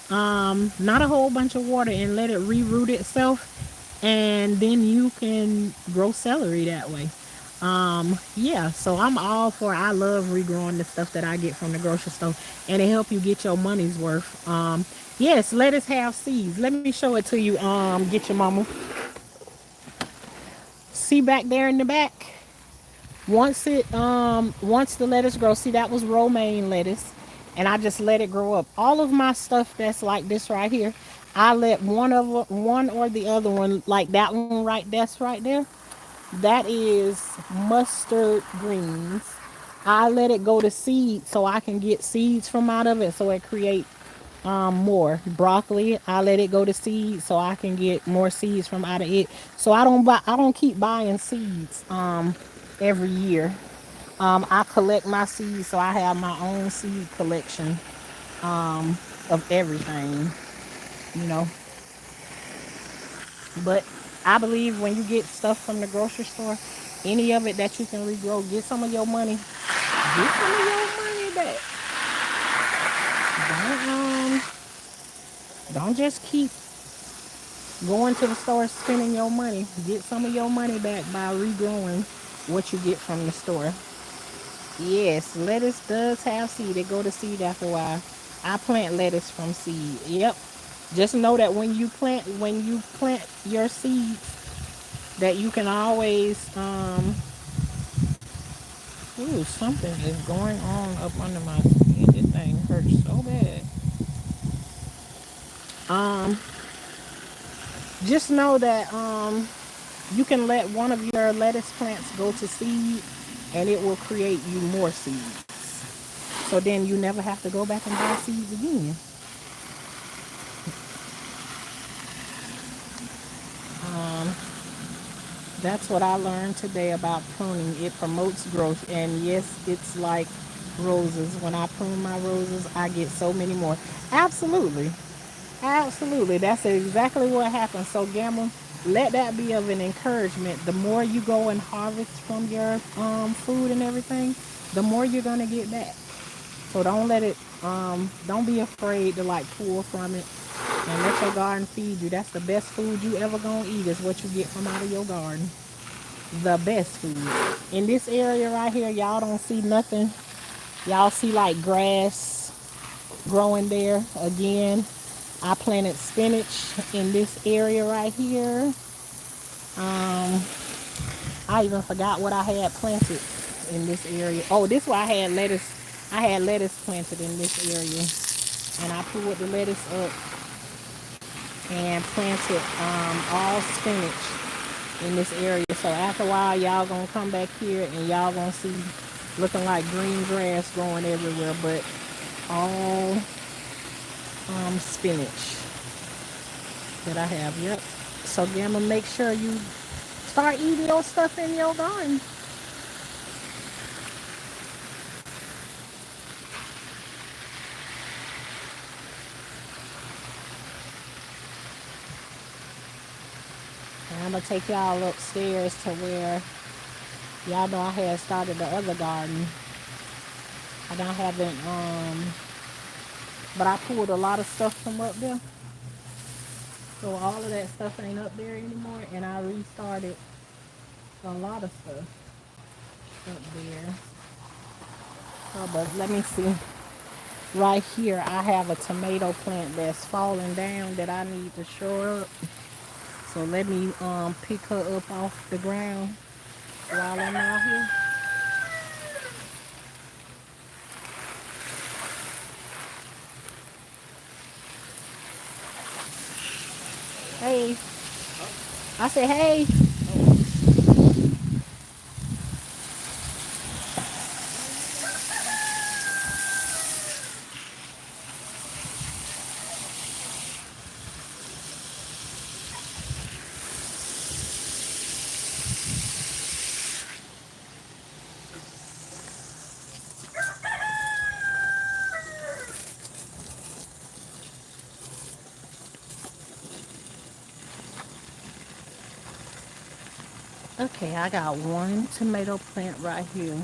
Not a whole bunch of water, and let it reroot itself. And then you can grow celery that way. Yeah, so I'm all for I love regrowing the stuff that I get from the grocery store, and it help you get your money's worth. Yes, lettuce have seeds. Let me show it to you. Get your mama. See back there in the back. Once the lettuce grows, see that was romaine lettuce, and I just let it grow up. All of my stuff that's like this right here, I let one or the other one, like that one that's right there. That is mustard greens. I let it go to seed so I can get seeds from out of it, so it create more broccoli. I let it go to seed so I can get more seeds from out of it. So I don't keep buying seeds every year. I collect my seeds, so I have my own seed collection of everything, you know. But I believe when you get stuff from the grocery store, any of it that you can regrow, get some of your money. Get some of your money back. Don't don't just keep going to the store spending your money. Get some of your money back by regrowing what you get from the store. Yes, lettuce does have seed. It go to seed after a while. I plant lettuce from seed. Yep. Just know that when you plant your seeds, that you can always ooh, something is going on up under my skin. This thing hurts so bad. just know that you can let one of your lettuce plants go to seed and it will create you more seeds. So then you never have to go back and buy seeds again. That's what I learned today about pruning. It promotes growth. And yes, it's like roses. When I prune my roses, I get so many more. Absolutely. Absolutely. That's exactly what happens. So, Gamma, let that be of an encouragement. The more you go and harvest from your food and everything, the more you're going to get back. So don't let it, don't be afraid to like pull from it and let your garden feed you. That's the best food you ever gonna eat is what you get from out of your garden. The best food. In this area right here, y'all don't see nothing. Y'all see like grass growing there. Again, I planted spinach in this area right here. Um, I even forgot what I had planted in this area. Oh, this where I had lettuce. I had lettuce planted in this area. And I pulled the lettuce up and planted all spinach in this area. So after a while, y'all gonna come back here and y'all gonna see looking like green grass growing everywhere, but all spinach that I have. Yep. So Gamma, make sure you start eating your stuff in your garden. And I'm gonna take y'all upstairs to where y'all know I had started the other garden. And I haven't but I pulled a lot of stuff from up there. So all of that stuff ain't up there anymore and I restarted a lot of stuff up there. Oh, but let me see. Right here I have a tomato plant that's falling down that I need to shore up. So let me pick her up off the ground while I'm out here. Hey. I said hey. Okay, I got one tomato plant right here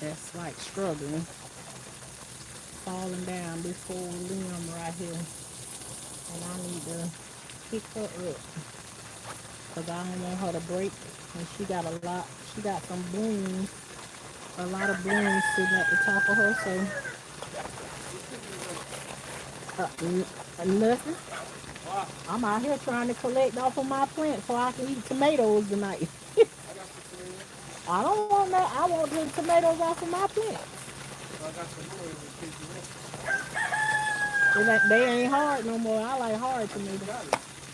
that's like struggling, falling down this whole limb right here. And I need to pick her up because I don't want her to break. And she got a lot, she got some blooms, a lot of blooms sitting at the top of her. So, nothing. I'm out here trying to collect off of my plant so I can eat tomatoes tonight. I don't want that. I want the tomatoes off of my plants. They ain't hard no more. I like hard tomatoes.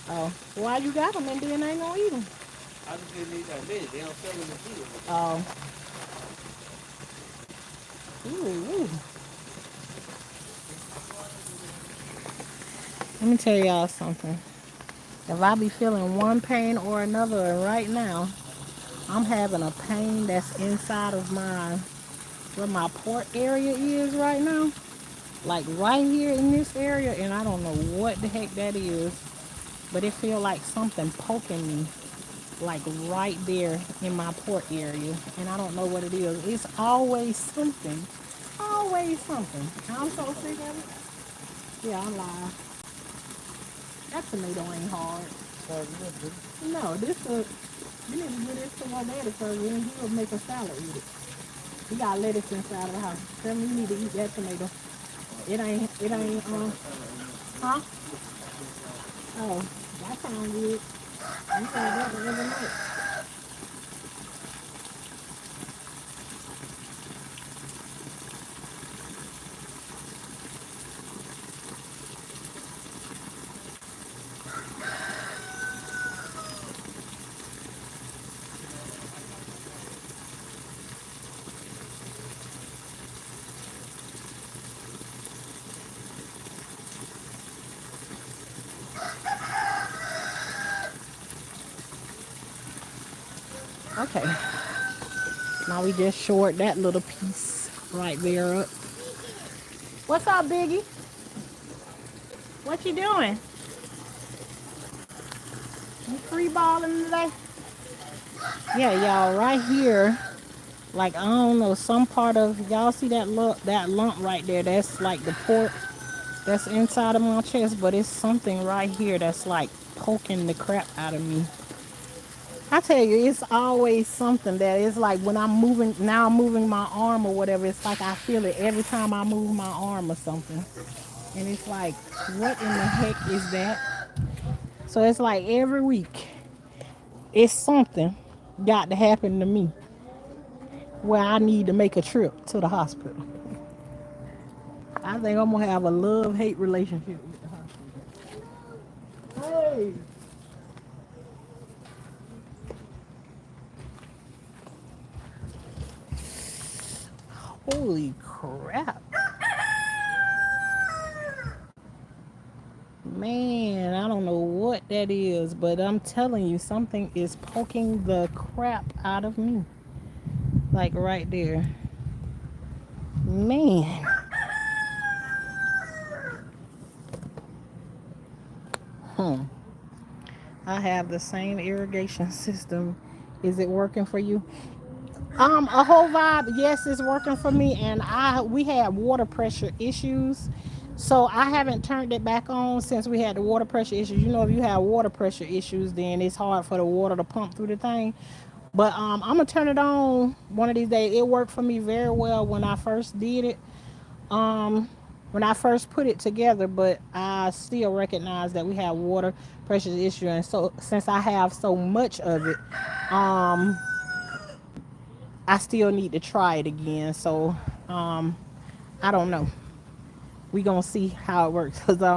Oh, why you got them and then ain't gonna eat them? I just didn't need that big. They don't sell them in the field. Oh. Ooh. Let me tell y'all something. If I be feeling one pain or another right now, I'm having a pain that's inside of where my port area is right now. Like right here in this area, and I don't know what the heck that is, but it feel like something poking me, like right there in my port area, and I don't know what it is. It's always something, always something. I'm so sick of it. Yeah, I'm lying. That tomato ain't hard. No, you need to give this to my daddy because then he'll make a salad with it. He got lettuce inside of the house. Tell me you need to eat that tomato. It ain't, huh? Oh, that sounds good. You said that the other night. Now we just short that little piece right there up. What's up, Biggie? What you doing? You free balling today? Yeah, y'all, right here. Like I don't know, some part of y'all see that lump right there. That's like the port that's inside of my chest, but it's something right here that's like poking the crap out of me. I tell you, it's always something that is like when I'm moving, now I'm moving my arm or whatever, it's like I feel it every time I move my arm or something. And it's like, what in the heck is that? So it's like every week, it's something got to happen to me where I need to make a trip to the hospital. I think I'm gonna have a love-hate relationship with the hospital. Hey! Holy crap. Man, I don't know what that is, but I'm telling you, something is poking the crap out of me. Like right there. Man. Hmm. I have the same irrigation system. Is it working for you? A whole vibe, yes, it's working for me. And we had water pressure issues. So I haven't turned it back on since we had the water pressure issues. You know, if you have water pressure issues, then it's hard for the water to pump through the thing. But I'm gonna turn it on one of these days. It worked for me very well when I first did it. Um, when I first put it together, but I still recognize that we have water pressure issue, and so since I have so much of it, um, I still need to try it again. So um, I don't know. We gonna see how it works because I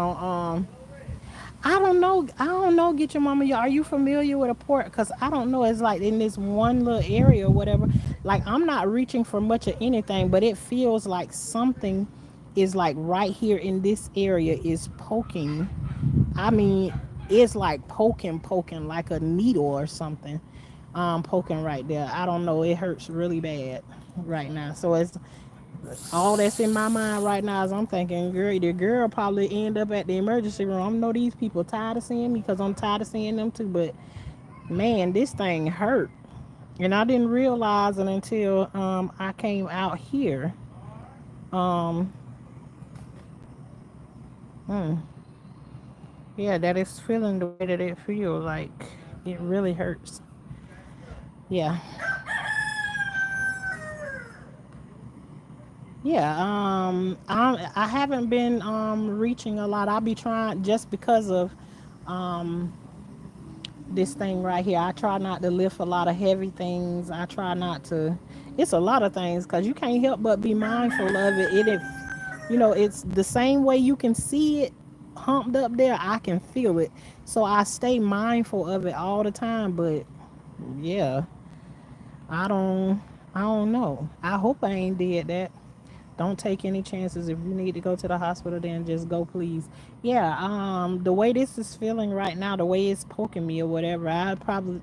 don't know. I don't know. Get your mama. Are you familiar with a port? Because I don't know. It's like in this one little area or whatever. Like I'm not reaching for much of anything, but it feels like something is like right here in this area is poking. I mean, it's like poking like a needle or something. Poking right there. I don't know. It hurts really bad right now. So it's all that's in my mind right now is I'm thinking, girl, the girl probably end up at the emergency room. I know these people tired of seeing me because I'm tired of seeing them too. But man, this thing hurt, and I didn't realize it until I came out here. Um, hmm, yeah, that is feeling the way that it feels. Like it really hurts. Yeah, yeah. I haven't been reaching a lot. I'll be trying just because of um this thing right here. I try not to lift a lot of heavy things. I try not to. It's a lot of things because you can't help but be mindful of it. It's the same way you can see it humped up there. I can feel it, so I stay mindful of it all the time. But yeah, I don't. I don't know. I hope I ain't did that. Don't take any chances. If you need to go to the hospital, then just go, please. Yeah, the way this is feeling right now, the way it's poking me or whatever, I probably,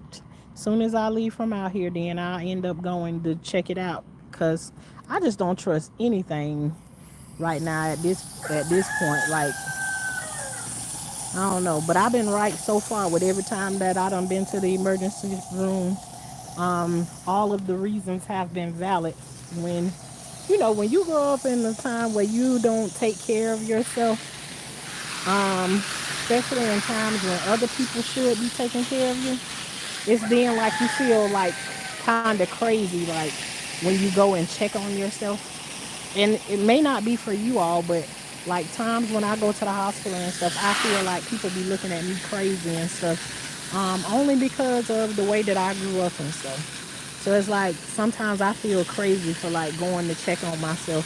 soon as I leave from out here, then I'll end up going to check it out. Cause I just don't trust anything right now at this point. Like I don't know, but I've been right so far with every time that I done been to the emergency room. All of the reasons have been valid. When you grow up in a time where you don't take care of yourself, especially in times when other people should be taking care of you, it's then like you feel like kind of crazy, like when you go and check on yourself. And it may not be for you all, but like times when I go to the hospital and stuff, I feel like people be looking at me crazy and stuff, only because of the way that I grew up and stuff. So it's like sometimes I feel crazy for like going to check on myself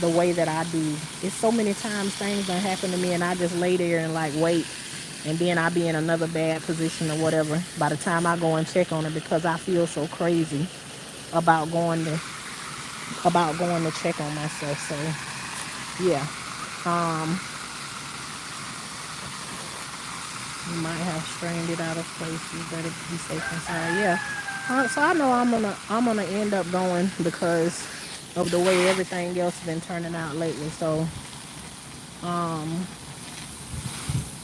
the way that I do. It's so many times things don't happen to me and I just lay there and like wait, and then I be in another bad position or whatever by the time I go and check on it because I feel so crazy about going to check on myself. So yeah, um, you might have strained it out of place. You better be safe inside. Yeah, So I know I'm gonna end up going because of the way everything else been turning out lately. So um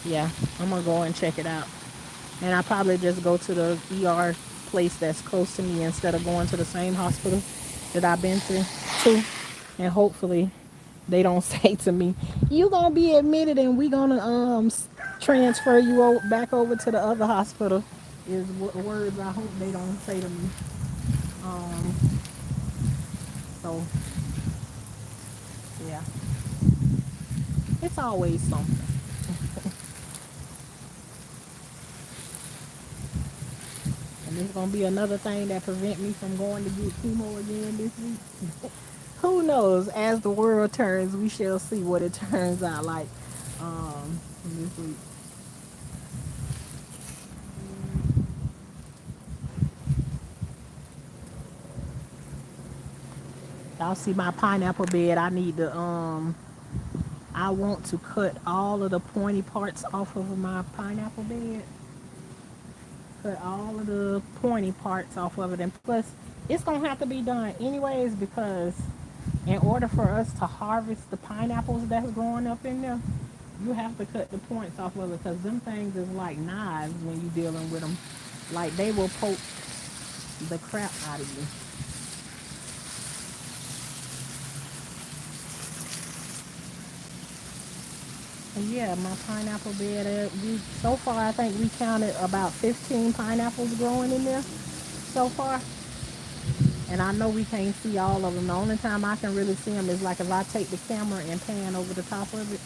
yeah, I'm gonna go and check it out. And I probably just go to the ER place that's close to me instead of going to the same hospital that I've been to. And hopefully they don't say to me, "You gonna be admitted, and we gonna transfer you back over to the other hospital." Is words I hope they don't say to me. Um, so yeah, it's always something. And it's gonna be another thing that prevent me from going to get chemo again this week. Who knows? As the world turns, we shall see what it turns out like this week. Y'all see my pineapple bed? I want to cut all of the pointy parts off of my pineapple bed. Cut all of the pointy parts off of it, and plus, it's gonna have to be done anyways because in order for us to harvest the pineapples that's growing up in there, you have to cut the points off of it because them things is like knives when you dealing with them. Like they will poke the crap out of you. And yeah, my pineapple bed. So far, I think we counted about 15 pineapples growing in there so far. And I know we can't see all of them. The only time I can really see them is like if I take the camera and pan over the top of it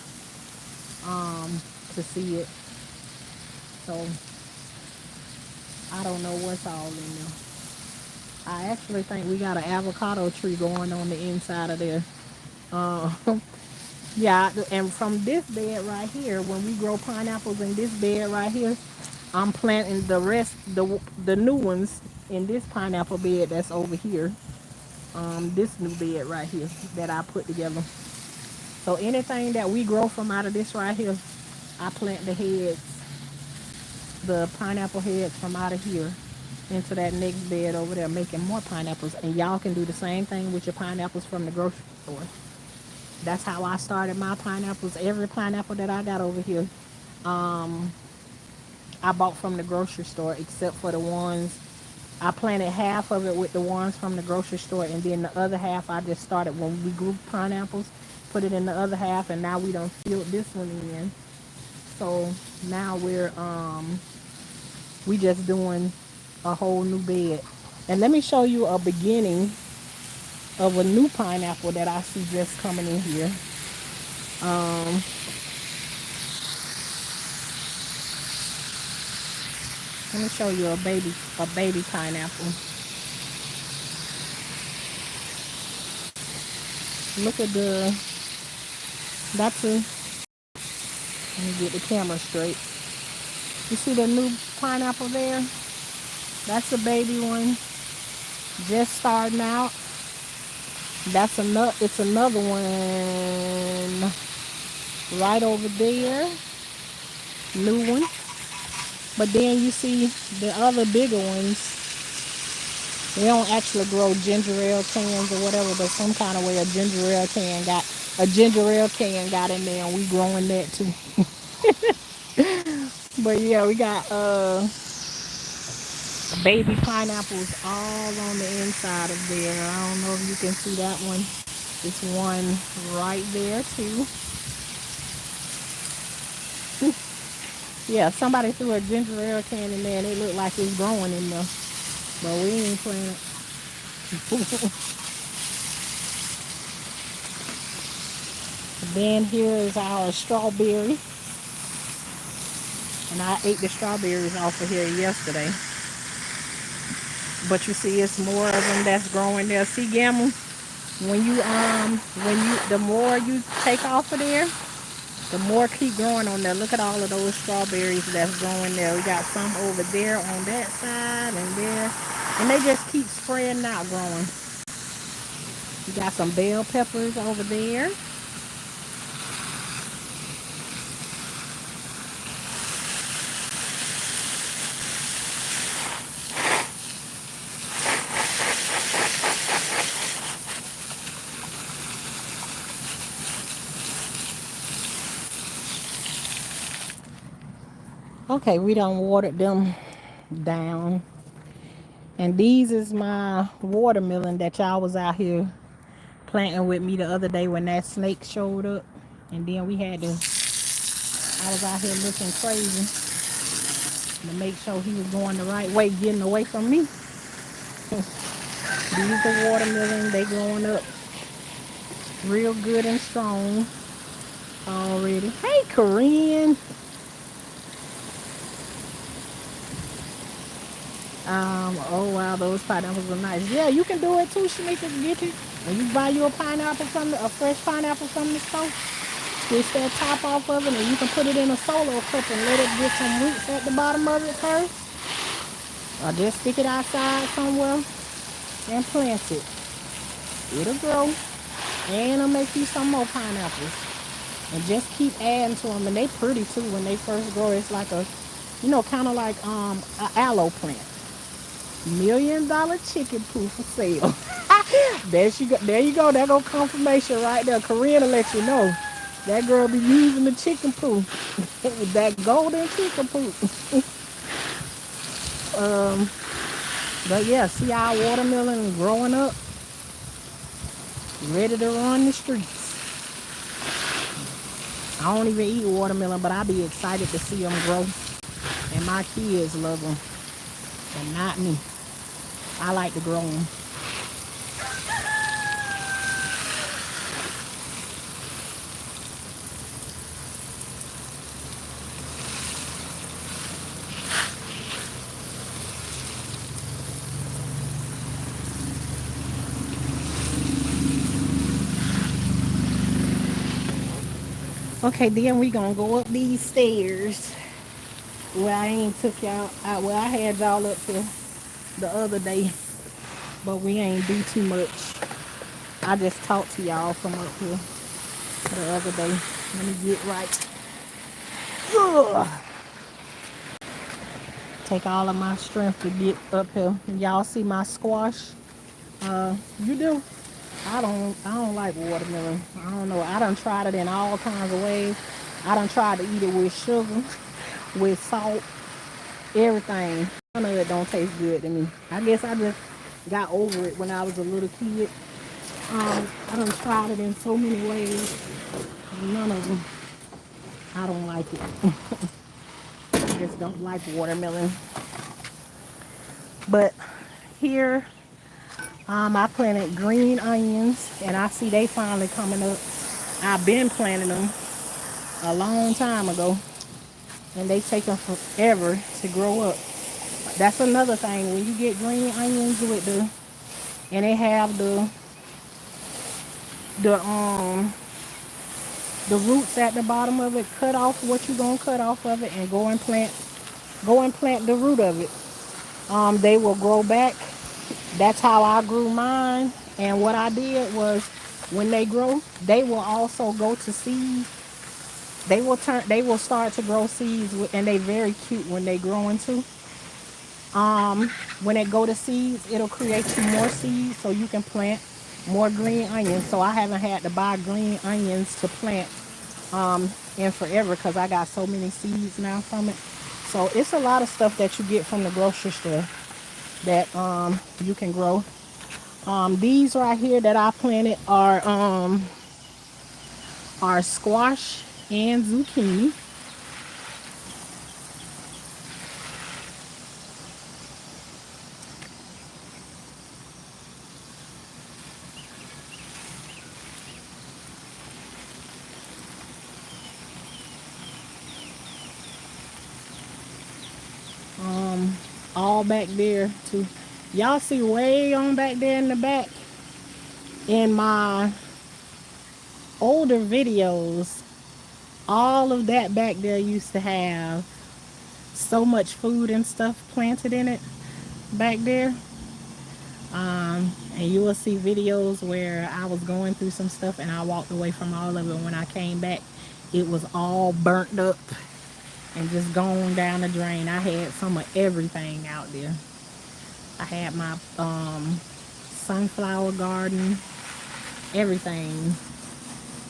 to see it. So I don't know what's all in there. I actually think we got an avocado tree going on the inside of there. Uh, yeah, and from this bed right here, when we grow pineapples in this bed right here, I'm planting the new ones in this pineapple bed that's over here. This new bed right here that I put together. So anything that we grow from out of this right here, I plant the pineapple heads from out of here into that next bed over there, making more pineapples. And y'all can do the same thing with your pineapples from the grocery store. That's how I started my pineapples. Every pineapple that I got over here, I bought from the grocery store, except for the ones I planted half of it with the ones from the grocery store, and then the other half I just started when we grew pineapples, put it in the other half, and now we done filled this one in. So now we just doing a whole new bed. And let me show you a beginning of a new pineapple that I see just coming in here. Um, Let me show you a baby pineapple. Look at that's a, let me get the camera straight. You see the new pineapple there? That's a baby one, just starting out. It's another one right over there, new one. But then you see the other bigger ones. We don't actually grow ginger ale cans or whatever, but some kind of way a ginger ale can got in there, and we growing that too. But yeah, we got baby pineapples all on the inside of there. I don't know if you can see that one. It's one right there too. Yeah, somebody threw a ginger ale can in there and it looked like it's growing in there. But we ain't playing it. Then here is our strawberry. And I ate the strawberries off of here yesterday. But you see it's more of them that's growing there. See, Gamma, the more you take off of there, the more keep growing on there. Look at all of those strawberries that's growing there. We got some over there on that side and there. And they just keep spreading out growing. We got some bell peppers over there. Okay, we done watered them down. And these is my watermelon that y'all was out here planting with me the other day when that snake showed up. And then I was out here looking crazy to make sure he was going the right way, getting away from me. These are watermelon, they growing up real good and strong already. Hey, Korean. Oh wow, those pineapples are nice. Yeah, you can do it too, Shanika. Get it. When you buy you a fresh pineapple from the store, twist that top off of it, and you can put it in a solo cup and let it get some roots at the bottom of it first. Or just stick it outside somewhere and plant it. It'll grow, and it'll make you some more pineapples. And just keep adding to them, and they pretty too when they first grow. It's like kind of like an aloe plant. $1 million chicken poo for sale. There you go. There go confirmation right there. Korean will let you know. That girl be using the chicken poo. That golden chicken poo. um, but yeah, see our watermelon growing up, ready to run the streets. I don't even eat watermelon, but I be excited to see them grow. And my kids love them, and not me. I like to grow them. Okay, then we gonna go up these stairs where I ain't took y'all out. Well, I had y'all up here the other day, but we ain't do too much. I just talked to y'all from up here the other day. Let me get right. Ugh. Take all of my strength to get up here. Y'all see my squash? You do? I don't like watermelon. I don't know. I done tried it in all kinds of ways. I done tried to eat it with sugar, with salt, everything. None of it don't taste good to me. I guess I just got over it when I was a little kid. I done tried it in so many ways. None of them. I don't like it. I just don't like watermelon. But here, I planted green onions, and I see they finally coming up. I've been planting them a long time ago, and they taking forever to grow up. That's another thing. When you get green onions and they have the um the roots at the bottom of it, cut off what you gonna cut off of it and go and plant the root of it. They will grow back. That's how I grew mine. And what I did was, when they grow, they will also go to seed. They will start to grow seeds, and they very cute when they grow into. When it go to seeds, it'll create you more seeds so you can plant more green onions. So I haven't had to buy green onions to plant in forever, because I got so many seeds now from it. So it's a lot of stuff that you get from the grocery store that you can grow. These right here that I planted are squash and zucchini. All back there too. Y'all see way on back there in the back, in my older videos, all of that back there used to have so much food and stuff planted in it back there. And you will see videos where I was going through some stuff and I walked away from all of it. When I came back, it was all burnt up and just gone down the drain. I had some of everything out there. I had my sunflower garden, everything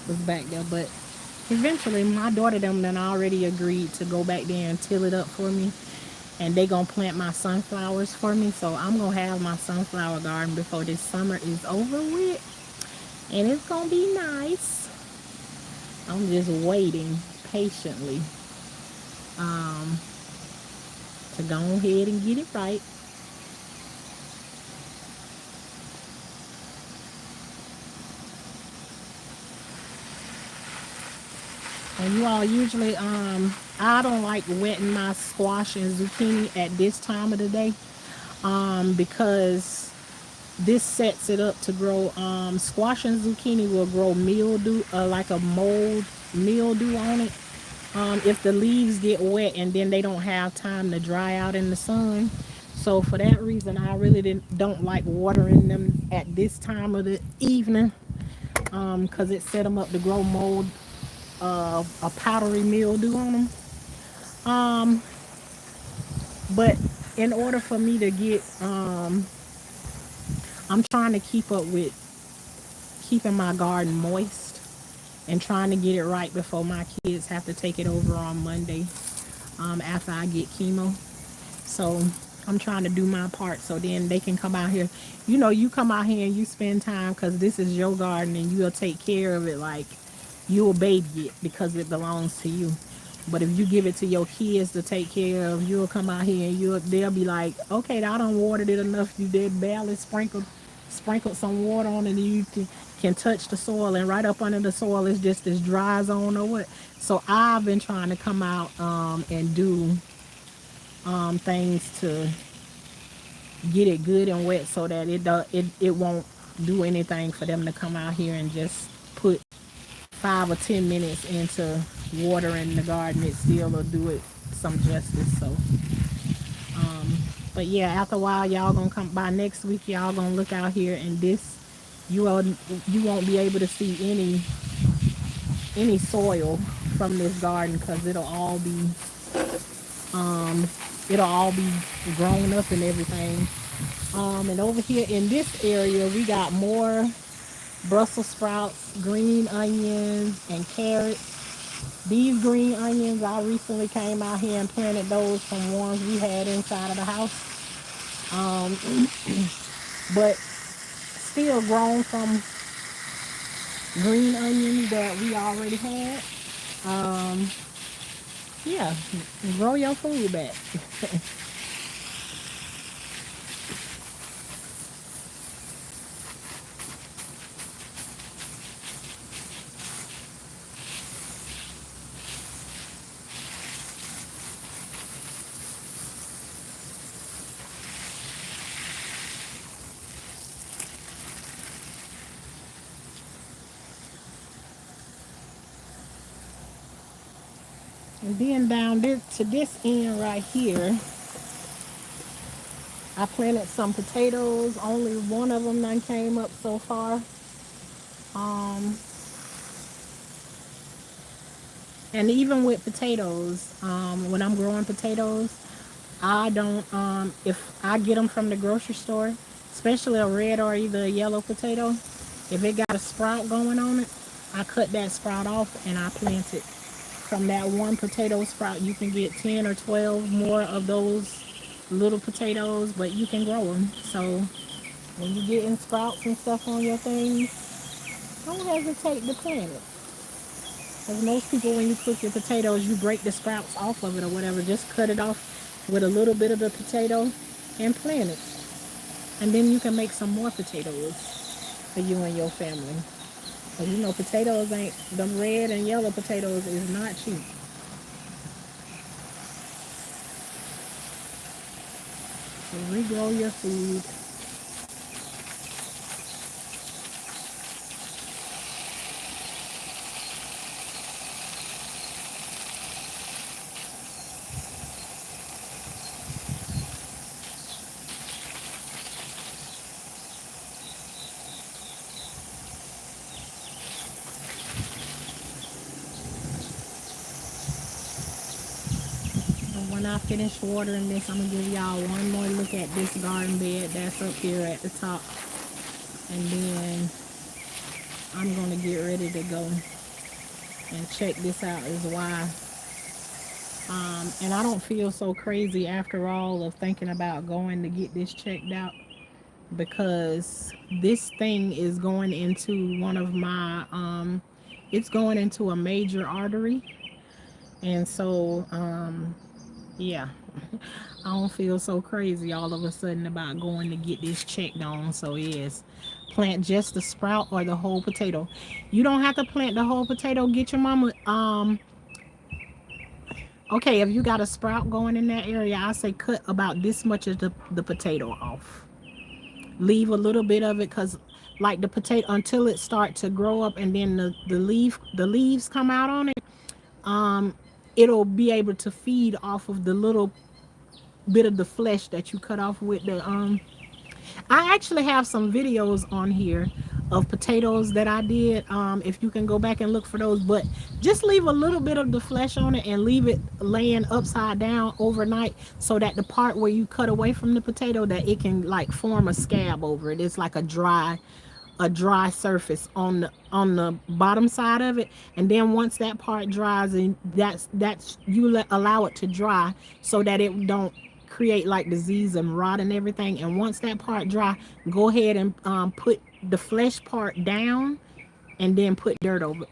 was back there. But eventually my daughter them done already agreed to go back there and till it up for me, and they gonna plant my sunflowers for me. So I'm gonna have my sunflower garden before this summer is over with, and it's gonna be nice. I'm just waiting patiently um, to go ahead and get it right. And you all usually, I don't like wetting my squash and zucchini at this time of the day, because this sets it up to grow. Squash and zucchini will grow mildew, like a mold mildew on it. If the leaves get wet and then they don't have time to dry out in the sun. So for that reason, I really don't like watering them at this time of the evening, because it set them up to grow mold, a powdery mildew on them. Um, but in order for me to get, I'm trying to keep up with keeping my garden moist and trying to get it right before my kids have to take it over on Monday, after I get chemo. So I'm trying to do my part so then they can come out here. You come out here and you spend time because this is your garden and you'll take care of it like you'll baby it because it belongs to you. But if you give it to your kids to take care of, you'll come out here and they'll be like, okay, I done watered it enough. You did barely sprinkled some water on it, and you can touch the soil, and right up under the soil is just as dry as I don't know what. So I've been trying to come out, and do, things to get it good and wet so that it won't do anything for them to come out here and just put 5 or 10 minutes into watering the garden. It still will do it some justice. So, but yeah, after a while, y'all gonna come by next week. Y'all gonna look out here, and this you all you won't be able to see any soil from this garden because it'll all be grown up and everything. And over here in this area, we got more Brussels sprouts, green onions, and carrots. These green onions, I recently came out here and planted those from ones we had inside of the house. Um, but still grown from green onions that we already had. Um, yeah, grow your food back. And then down this to this end right here, I planted some potatoes. Only one of them done came up so far. Um, and even with potatoes, when I'm growing potatoes, I don't, if I get them from the grocery store, especially a red or either a yellow potato, if it got a sprout going on it, I cut that sprout off and I plant it. From that one potato sprout, you can get 10 or 12 more of those little potatoes, but you can grow them. So when you getting sprouts and stuff on your things, don't hesitate to plant it. Because most people, when you cook your potatoes, you break the sprouts off of it or whatever. Just cut it off with a little bit of the potato and plant it. And then you can make some more potatoes for you and your family. Because potatoes ain't, them red and yellow potatoes is not cheap. So regrow your food. And when I finish watering this, I'm going to give y'all one more look at this garden bed that's up here at the top. And then I'm going to get ready to go. And check this out is why. And I don't feel so crazy after all of thinking about going to get this checked out, because this thing is going into one of my it's going into a major artery. And so yeah, I don't feel so crazy all of a sudden about going to get this checked on. So yes, plant just the sprout or the whole potato. You don't have to plant the whole potato. Get your mama okay, if you got a sprout going in that area, I say cut about this much of the potato off. Leave a little bit of it, because like the potato, until it start to grow up and then the leaves come out on it, um it'll be able to feed off of the little bit of the flesh that you cut off with the I actually have some videos on here of potatoes that I did. If you can go back and look for those, but just leave a little bit of the flesh on it and leave it laying upside down overnight, so that the part where you cut away from the potato, that it can like form a scab over it. It's like a dry surface on the bottom side of it. And then once that part dries, and that's you allow it to dry so that it don't create like disease and rot and everything. And once that part dry, go ahead and put the flesh part down, and then put dirt over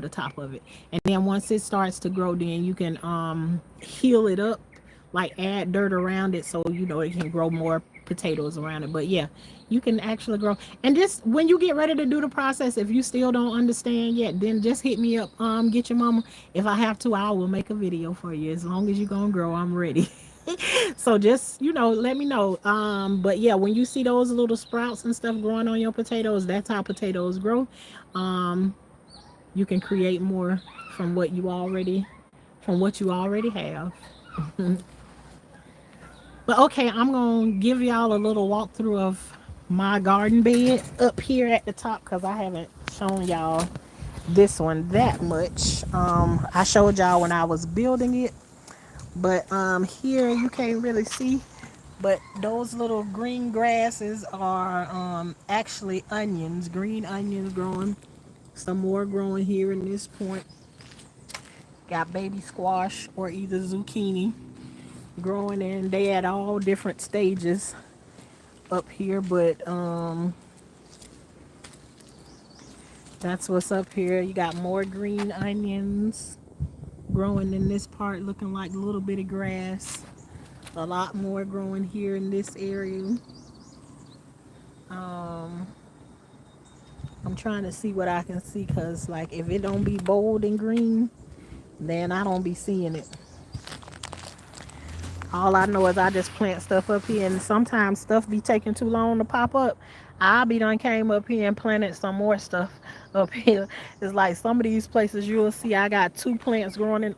the top of it. And then once it starts to grow, then you can heal it up, like add dirt around it, so it can grow more potatoes around it. But yeah, you can actually grow. And just when you get ready to do the process, if you still don't understand yet, then just hit me up. Get your mama. If I have to, I will make a video for you. As long as you're gonna grow, I'm ready. So just let me know. But yeah, when you see those little sprouts and stuff growing on your potatoes, that's how potatoes grow. um you can create more from what you already have. But okay, I'm gonna give y'all a little walkthrough of my garden bed up here at the top, because I haven't shown y'all this one that much. I showed y'all when I was building it, but here you can't really see. But those little green grasses are actually onions, green onions growing. Some more growing here in this point. Got baby squash or either zucchini growing, and they at all different stages up here. But that's what's up here. You got more green onions growing in this part, looking like a little bit of grass. A lot more growing here in this area. um I'm trying to see what I can see, because like if it don't be bold and green, then I don't be seeing it. All I know is I just plant stuff up here, and sometimes stuff be taking too long to pop up. I be done came up here and planted some more stuff up here. It's like some of these places you'll see I got two plants growing in,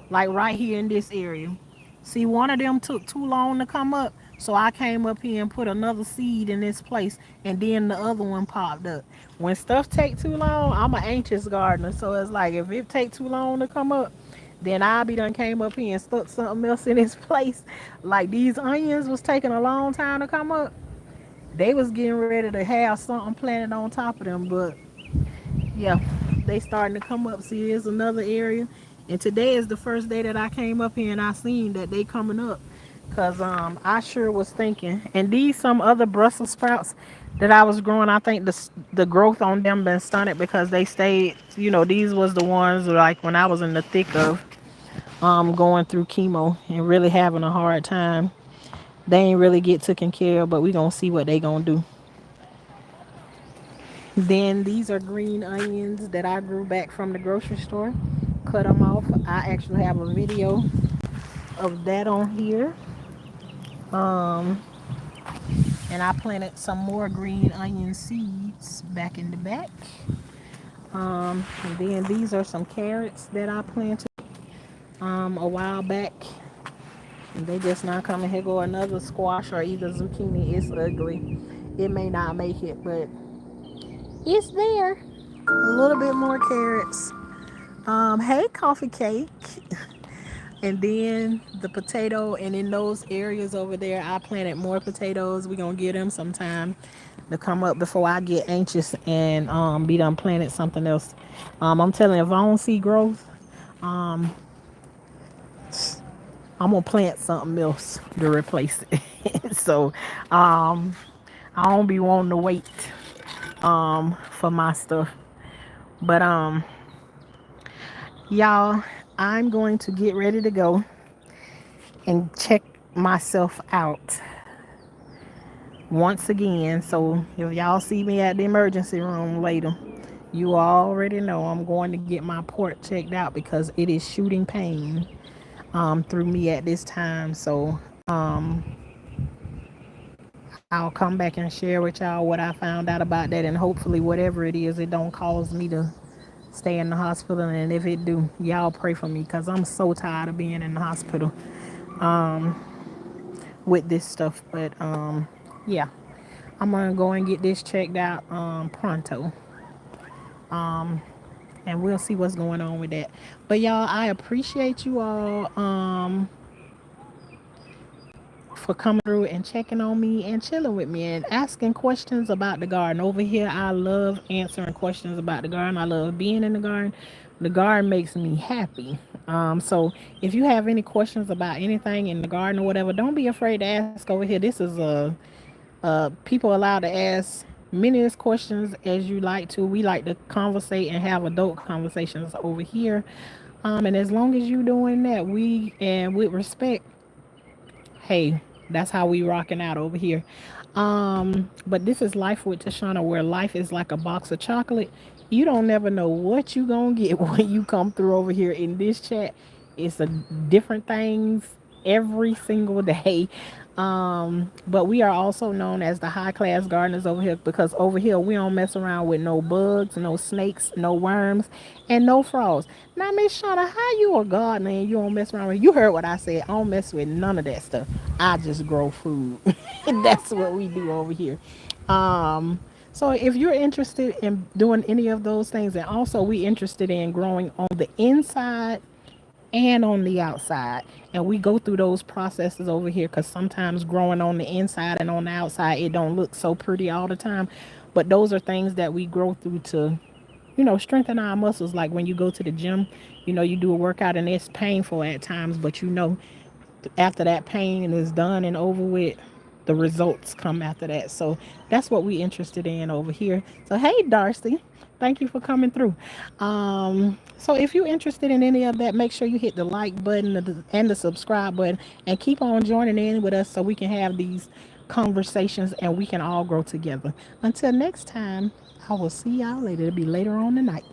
like right here in this area. See, one of them took too long to come up, so I came up here and put another seed in this place, and then the other one popped up. When stuff take too long, I'm an anxious gardener, so it's like if it take too long to come up, then I be done came up here and stuck something else in its place. Like these onions was taking a long time to come up. They was getting ready to have something planted on top of them, but yeah, they starting to come up. See, here's another area, and today is the first day that I came up here and I seen that they coming up. Cause I sure was thinking, and these some other Brussels sprouts that I was growing, I think the growth on them been stunted, because they stayed. These was the ones like when I was in the thick of going through chemo and really having a hard time. They ain't really get taken care of, but we gonna see what they gonna do. Then these are green onions that I grew back from the grocery store. Cut them off. I actually have a video of that on here. Um, and I planted some more green onion seeds back in the back. And then these are some carrots that I planted a while back. And they just not coming. Here go another squash or either zucchini. It's ugly. It may not make it, but it's there. A little bit more carrots. Hey, coffee cake. And then the potato, and in those areas over there, I planted more potatoes. We're gonna get them sometime. to come up before I get anxious and be done planted something else. I'm telling you, if I don't see growth, I'm gonna plant something else to replace it. So I don't be wanting to wait for my stuff. But y'all, I'm going to get ready to go and check myself out once again. So if y'all see me at the emergency room later, you already know I'm going to get my port checked out because it is shooting pain through me at this time. So I'll come back and share with y'all what I found out about that, and hopefully whatever it is, it don't cause me to stay in the hospital. And if it do, y'all pray for me because I'm so tired of being in the hospital with this stuff. But yeah, I'm gonna go and get this checked out pronto, and we'll see what's going on with that. But y'all, I appreciate you all for coming through and checking on me and chilling with me and asking questions about the garden. Over here, I love answering questions about the garden. I love being in the garden. The garden makes me happy. So if you have any questions about anything in the garden or whatever, don't be afraid to ask over here. This is people allowed to ask many as questions as you like to. We like to conversate and have adult conversations over here. And as long as you doing that, we and with respect, hey, that's how we rocking out over here. But this is Life with Tashanna, where life is like a box of chocolate. You don't never know what you gonna get when you come through over here in this chat. It's a different things every single day. But we are also known as the high class gardeners over here because over here we don't mess around with no bugs, no snakes, no worms, and no frogs. Now, Miss Shauna, how you a gardener and you don't mess around with? You heard what I said. I don't mess with none of that stuff. I just grow food. That's what we do over here. Um, so if you're interested in doing any of those things, and also we interested in growing on the inside and on the outside, and we go through those processes over here because sometimes growing on the inside and on the outside it don't look so pretty all the time, but those are things that we grow through to strengthen our muscles. Like when you go to the gym, you do a workout and it's painful at times, but after that pain is done and over with, the results come after that. So that's what we interested in over here. So hey, Darcy, thank you for coming through. So if you're interested in any of that, make sure you hit the like button and the subscribe button, and keep on joining in with us so we can have these conversations and we can all grow together. Until next time, I will see y'all later. It'll be later on tonight.